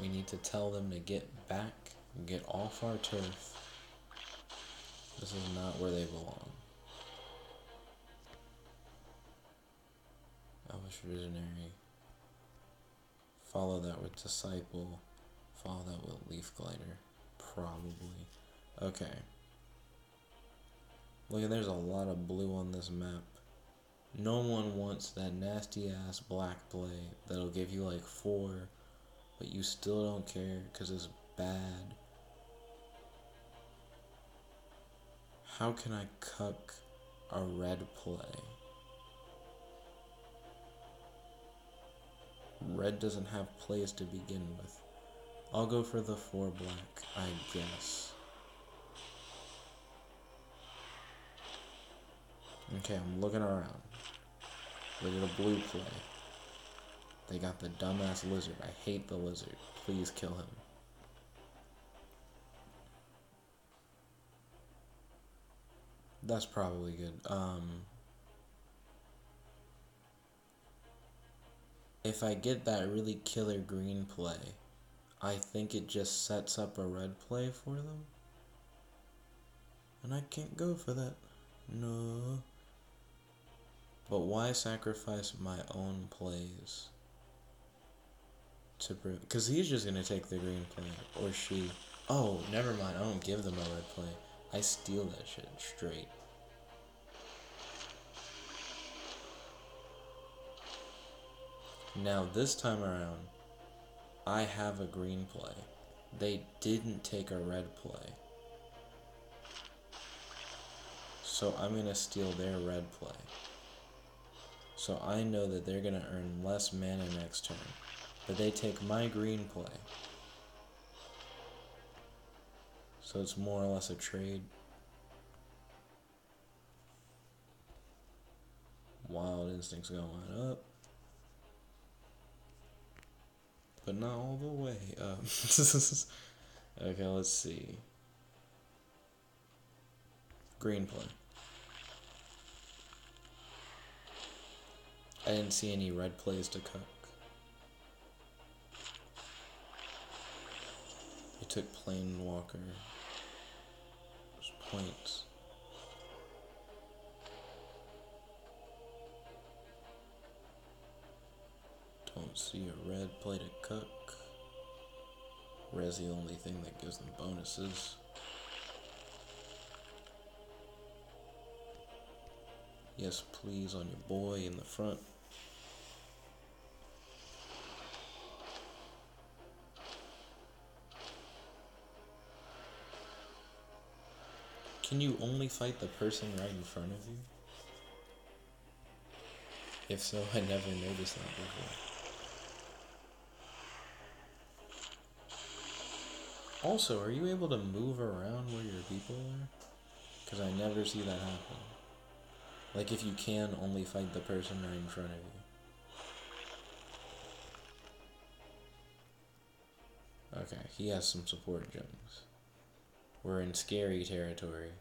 We need to tell them to get back and get off our turf. This is not where they belong. Elvish Visionary. Follow that with Disciple. Follow that with Leaf Glider. Probably. Okay. Look, there's a lot of blue on this map. No one wants that nasty ass black play that'll give you like 4, but you still don't care because it's bad. How can I cuck a red play? Red doesn't have plays to begin with. I'll go for the 4 black, I guess. Okay, I'm looking around. Look at a blue play. They got the dumbass lizard. I hate the lizard. Please kill him. That's probably good. If I get that really killer green play, I think it just sets up a red play for them. And I can't go for that. No. But why sacrifice my own plays? Because he's just going to take the green play. Or she. Oh, never mind. I don't give them a red play. I steal that shit straight. Now, this time around, I have a green play. They didn't take a red play. So I'm going to steal their red play. So I know that they're going to earn less mana next turn. But they take my green play. So it's more or less a trade. Wild Instinct's going up. But not all the way up. Okay, let's see. Green play. I didn't see any red plays to cook. He took Planewalker. There's points. Don't see a red play to cook. Red's the only thing that gives them bonuses. Yes, please, on your boy in the front. Can you only fight the person right in front of you? If so, I never noticed that before. Also, are you able to move around where your people are? Because I never see that happen. Like if you can only fight the person right in front of you. Okay, he has some support gems. We're in scary territory.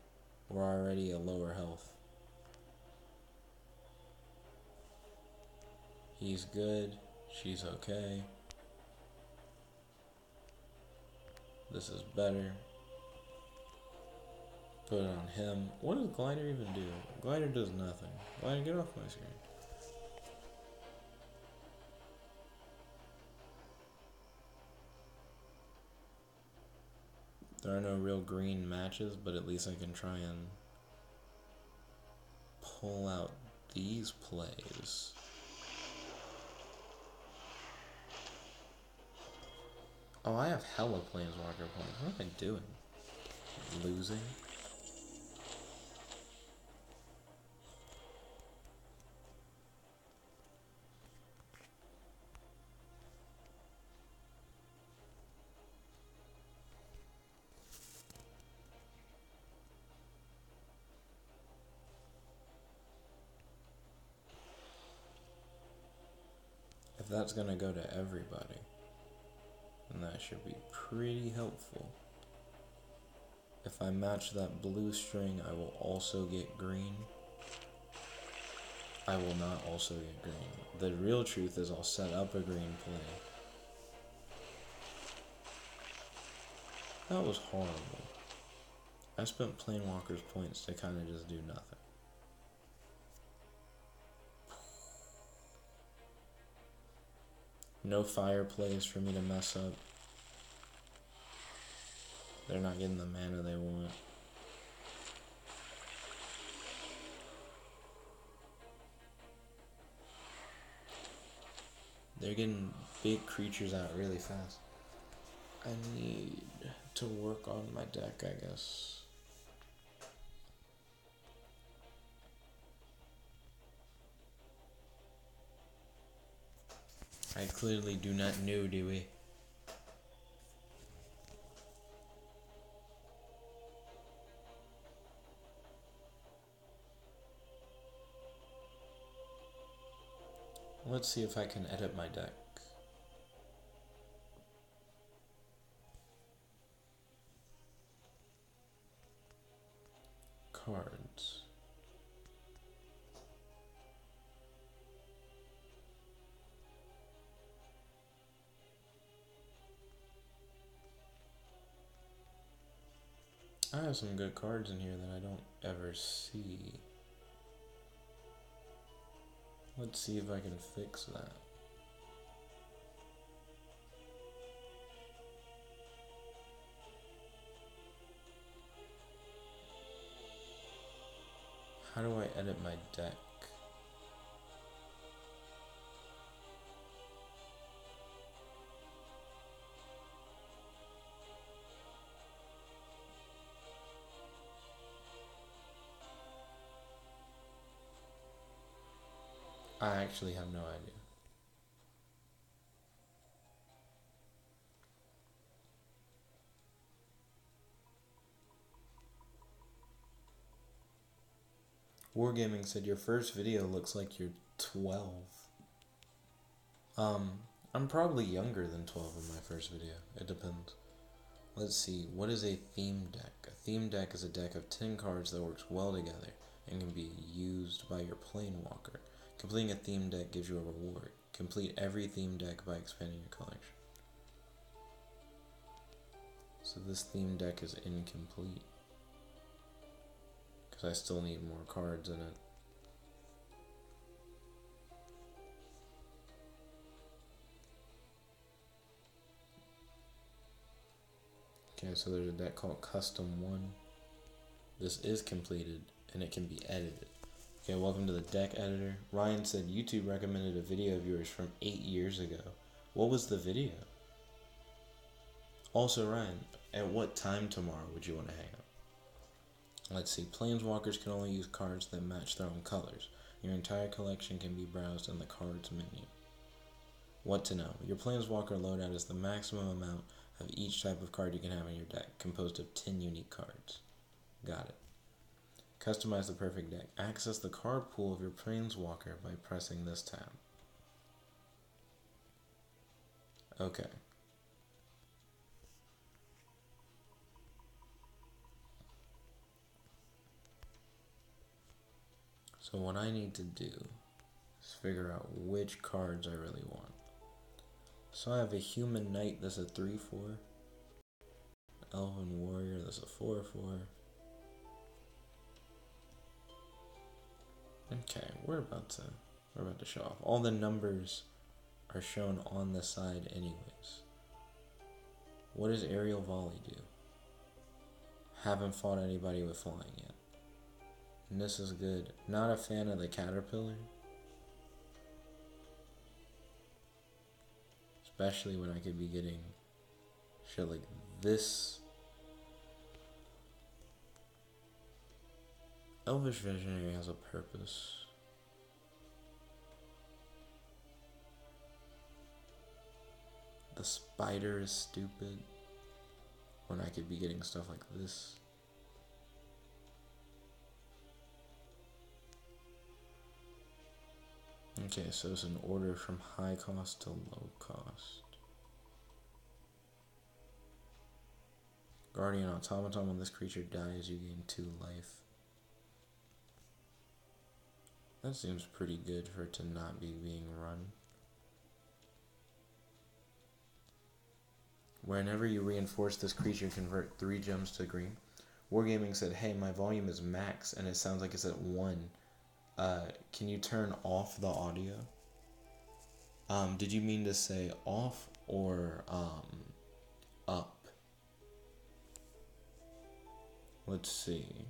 We're already at lower health. He's good. She's okay. This is better. Put it on him. What does Glider even do? Glider does nothing. Glider, get off my screen. There are no real green matches, but at least I can try and pull out these plays. Oh, I have hella Planeswalker points. What am I doing? Losing? that's gonna go to everybody, then that should be pretty helpful. If I match that blue string, I will also get green. I will not also get green. The real truth is I'll set up a green play. That was horrible. I spent Planewalker's points to kind of just do nothing. No fire plays for me to mess up. They're not getting the mana they want. They're getting big creatures out really fast. I need to work on my deck, I guess. I clearly do not know, do we? Let's see if I can edit my deck. Cards. I have some good cards in here that I don't ever see. Let's see if I can fix that. How do I edit my deck? I actually have no idea. Wargaming said your first video looks like you're 12. I'm probably younger than 12 in my first video. It depends. Let's see, what is a theme deck? A theme deck is a deck of 10 cards that works well together and can be used by your Planewalker. Completing a theme deck gives you a reward. Complete every theme deck by expanding your collection. So this theme deck is incomplete, because I still need more cards in it. Okay, so there's a deck called Custom 1. This is completed, and it can be edited. Okay, welcome to the deck editor. Ryan said YouTube recommended a video of yours from 8 years ago. What was the video? Also, Ryan, at what time tomorrow would you want to hang out? Let's see. Planeswalkers can only use cards that match their own colors. Your entire collection can be browsed in the cards menu. What to know? Your Planeswalker loadout is the maximum amount of each type of card you can have in your deck, composed of 10 unique cards. Got it. Customize the perfect deck. Access the card pool of your Planeswalker by pressing this tab. Okay. So what I need to do is figure out which cards I really want. So I have a Human Knight that's a 3/4. Elven Warrior that's a 4/4. Okay, we're about to show off. All the numbers are shown on the side anyways. What does Aerial Volley do? Haven't fought anybody with flying yet. And this is good. Not a fan of the Caterpillar. Especially when I could be getting shit like this. Elvish Visionary has a purpose. The spider is stupid when I could be getting stuff like this. Okay, so it's an order from high cost to low cost. Guardian Automaton, when this creature dies, you gain 2 life. That seems pretty good for it to not be being run. Whenever you reinforce this creature, convert 3 gems to green. Wargaming said, hey, my volume is max and it sounds like it's at 1. Can you turn off the audio? Did you mean to say off or up? Let's see.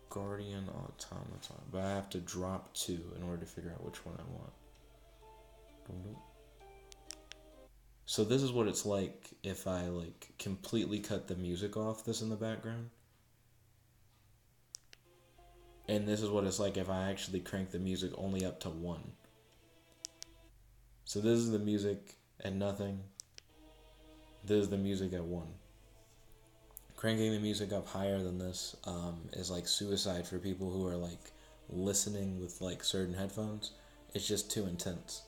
Guardian Automaton. But I have to drop 2 in order to figure out which one I want. So this is what it's like if I like completely cut the music off this in the background. And this is what it's like if I actually crank the music only up to 1. So this is the music at nothing. This is the music at 1. Cranking the music up higher than this is like suicide for people who are like listening with like certain headphones. It's just too intense.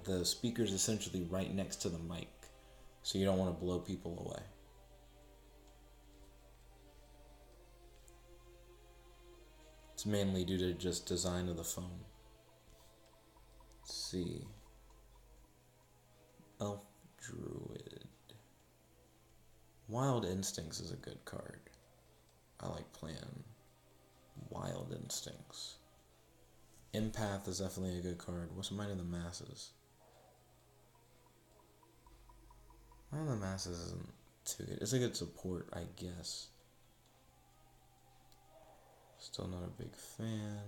The speaker's essentially right next to the mic, so you don't want to blow people away. It's mainly due to just design of the phone. Let's see. Elf Druid. Wild Instincts is a good card. I like playing Wild Instincts. Empath is definitely a good card. What's Might of the Masses? Might of the Masses isn't too good. It's a good support, I guess. Still not a big fan.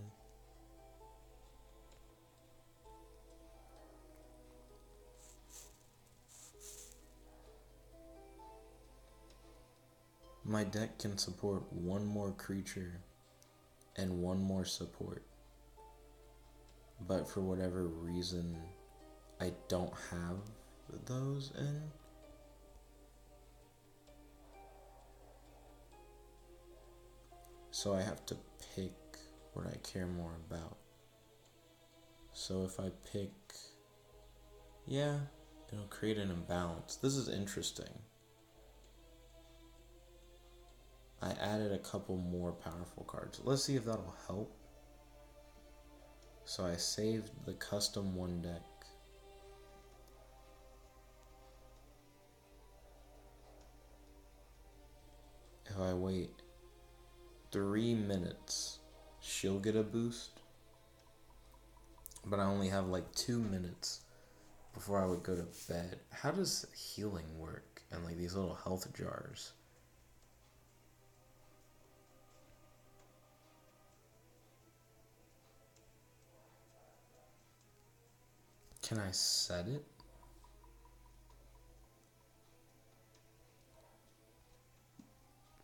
My deck can support 1 more creature and 1 more support. But for whatever reason, I don't have those in. So I have to pick what I care more about. So if I pick, yeah, it'll create an imbalance. This is interesting. I added a couple more powerful cards. Let's see if that'll help. So I saved the custom 1 deck. If I wait 3 minutes, she'll get a boost. But I only have like 2 minutes before I would go to bed. How does healing work and like these little health jars? Can I set it?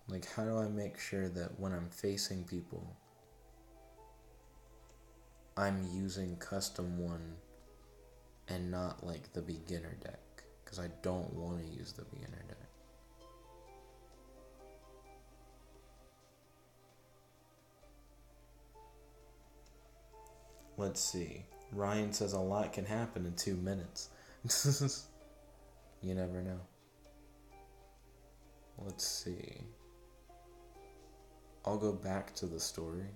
Like, how do I make sure that when I'm facing people, I'm using custom 1 and not like the beginner deck? Because I don't want to use the beginner deck. Let's see. Ryan says a lot can happen in 2 minutes. You never know. Let's see. I'll go back to the story.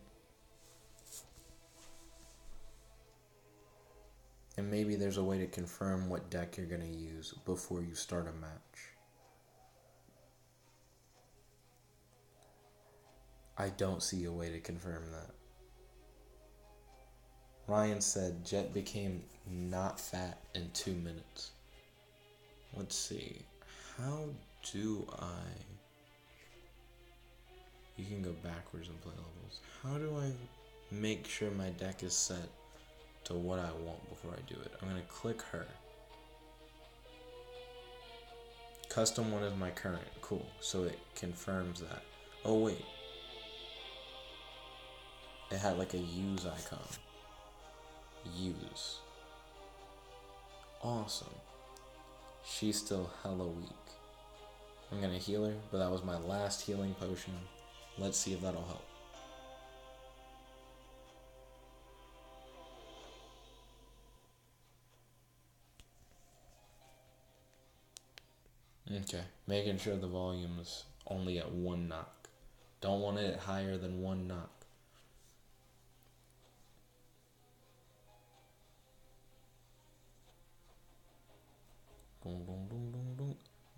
And maybe there's a way to confirm what deck you're going to use before you start a match. I don't see a way to confirm that. Ryan said Jet became not fat in 2 minutes. Let's see. How do I... You can go backwards and play levels. How do I make sure my deck is set to what I want before I do it? I'm going to click her. Custom 1 is my current. Cool. So it confirms that. Oh, wait. It had like a use icon. Use. Awesome. She's still hella weak. I'm gonna heal her, but that was my last healing potion. Let's see if that'll help. Okay, making sure the volume's only at one knock. Don't want it higher than one knock.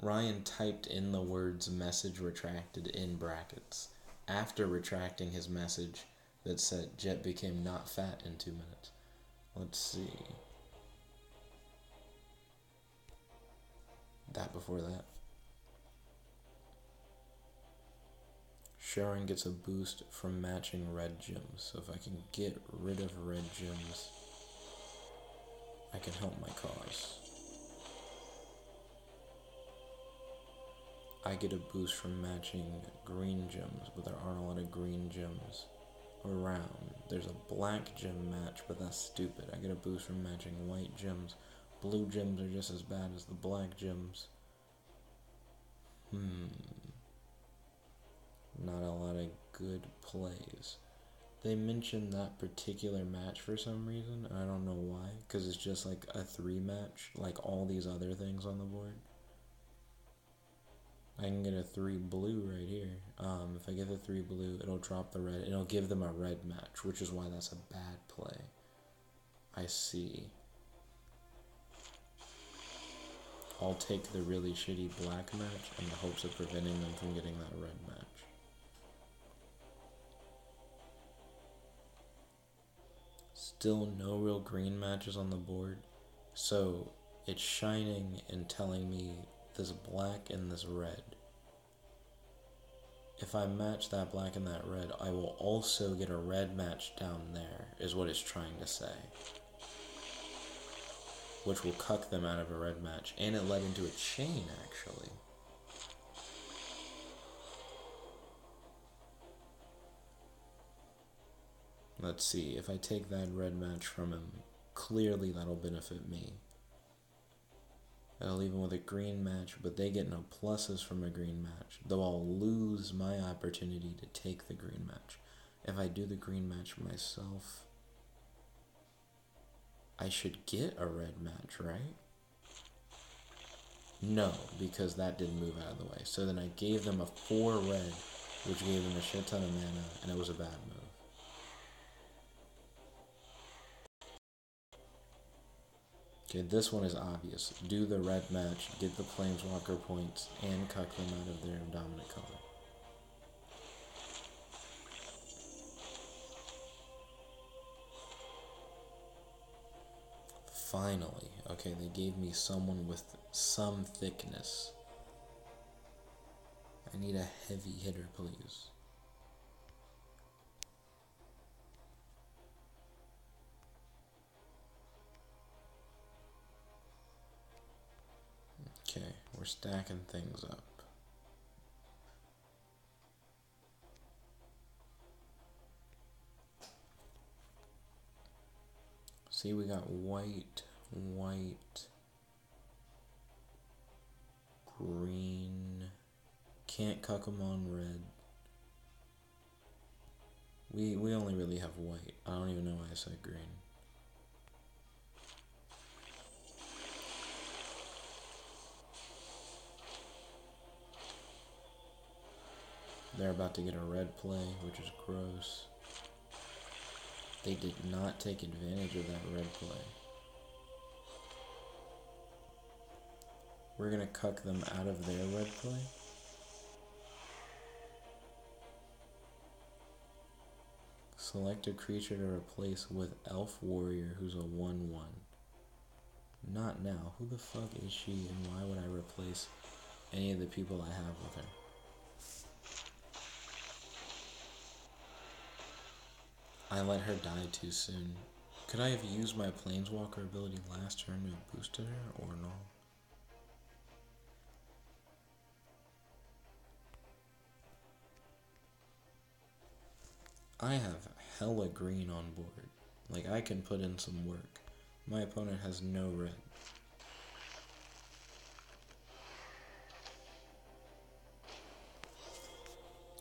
Ryan typed in the words message retracted in brackets after retracting his message that said Jet became not fat in 2 minutes. Let's see. That before that. Sharon gets a boost from matching red gems. So if I can get rid of red gems, I can help my cause. I get a boost from matching green gems, but there aren't a lot of green gems around. There's a black gem match, but that's stupid. I get a boost from matching white gems. Blue gems are just as bad as the black gems. Not a lot of good plays. They mentioned that particular match for some reason. I don't know why, because it's just like a 3 match, like all these other things on the board. I can get a 3 blue right here. If I get the 3 blue, it'll drop the red. It'll give them a red match, which is why that's a bad play. I see. I'll take the really shitty black match in the hopes of preventing them from getting that red match. Still no real green matches on the board, so it's shining and telling me this black and this red. If I match that black and that red, I will also get a red match down there, is what it's trying to say. Which will cuck them out of a red match, and it led into a chain, actually. Let's see, if I take that red match from him, clearly that'll benefit me. I'll leave him with a green match, but they get no pluses from a green match, though I'll lose my opportunity to take the green match. If I do the green match myself, I should get a red match, right? No, because that didn't move out of the way. So then I gave them a 4 red, which gave them a shit ton of mana, and it was a bad move. Okay, this one is obvious. Do the red match, get the Planeswalker points, and cuck them out of their dominant color. Finally. Okay, they gave me someone with some thickness. I need a heavy hitter, please. Okay, we're stacking things up. See, we got white, green. Can't cuck them on red. We only really have white. I don't even know why I said green. They're about to get a red play, which is gross. They did not take advantage of that red play. We're gonna cuck them out of their red play. Select a creature to replace with Elf Warrior, who's a 1/1. Not now. Who the fuck is she, and why would I replace any of the people I have with her? I let her die too soon. Could I have used my Planeswalker ability last turn to have boosted her, or no? I have hella green on board. Like, I can put in some work. My opponent has no red.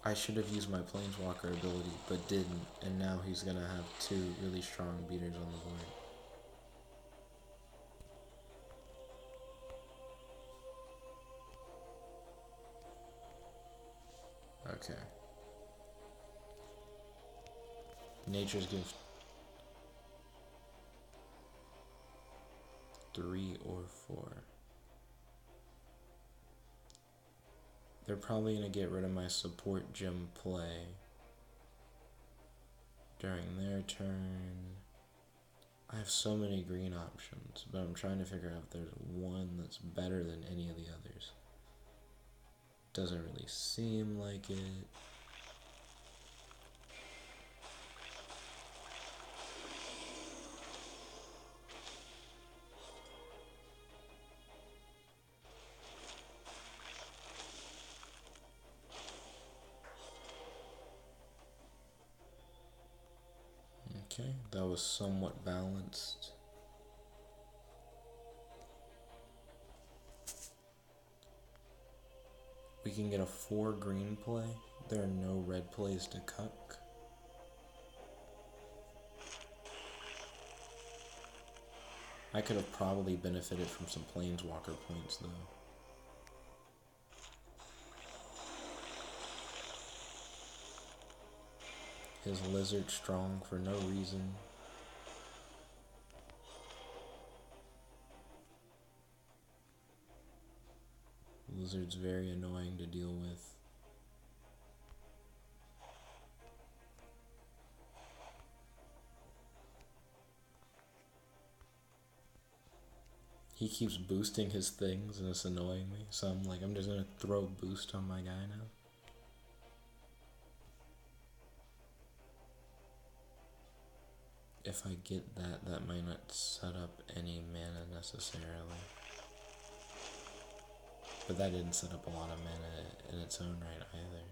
I should have used my Planeswalker ability, but didn't, and now he's gonna have 2 really strong beaters on the board. Nature's Gift. 3 or 4. They're probably going to get rid of my support gym play during their turn. I have so many green options, but I'm trying to figure out if there's one that's better than any of the others. Doesn't really seem like it. Okay, that was somewhat balanced. We can get a 4 green play. There are no red plays to cuck. I could have probably benefited from some Planeswalker points though. His Lizard strong for no reason. Lizard's very annoying to deal with. He keeps boosting his things and it's annoying me, so I'm just gonna throw boost on my guy now. If I get that, that might not set up any mana necessarily. But that didn't set up a lot of mana in its own right either.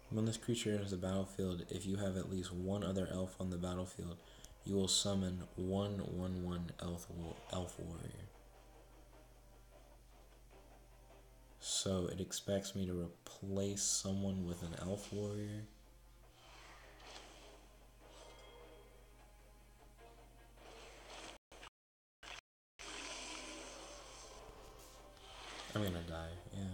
When this creature enters the battlefield, if you have at least one other elf on the battlefield, you will summon 1/1/1 elf warrior. So it expects me to replace someone with an elf warrior. I'm gonna die, yeah.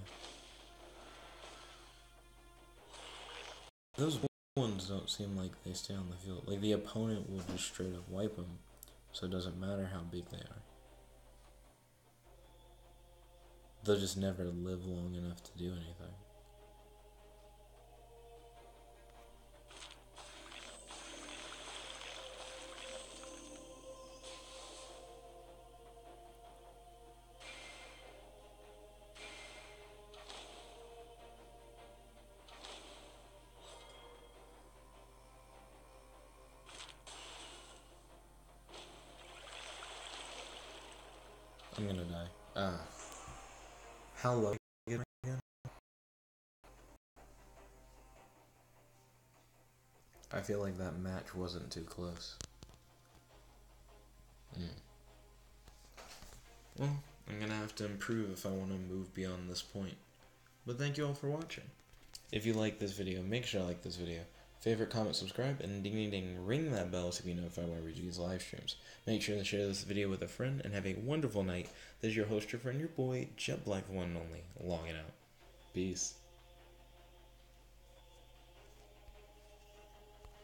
Those ones don't seem like they stay on the field. Like, the opponent will just straight up wipe them, so it doesn't matter how big they are. They'll just never live long enough to do anything. I'm gonna die. How low again? I feel like that match wasn't too close. Well, I'm gonna have to improve if I want to move beyond this point. But thank you all for watching. If you like this video, make sure to like this video. Favorite, comment, subscribe, and ding ding ding, ring that bell so you be notified when I redo these live streams. Make sure to share this video with a friend and have a wonderful night. This is your host, your friend, your boy, Jet Black, the one and only, logging out. Peace.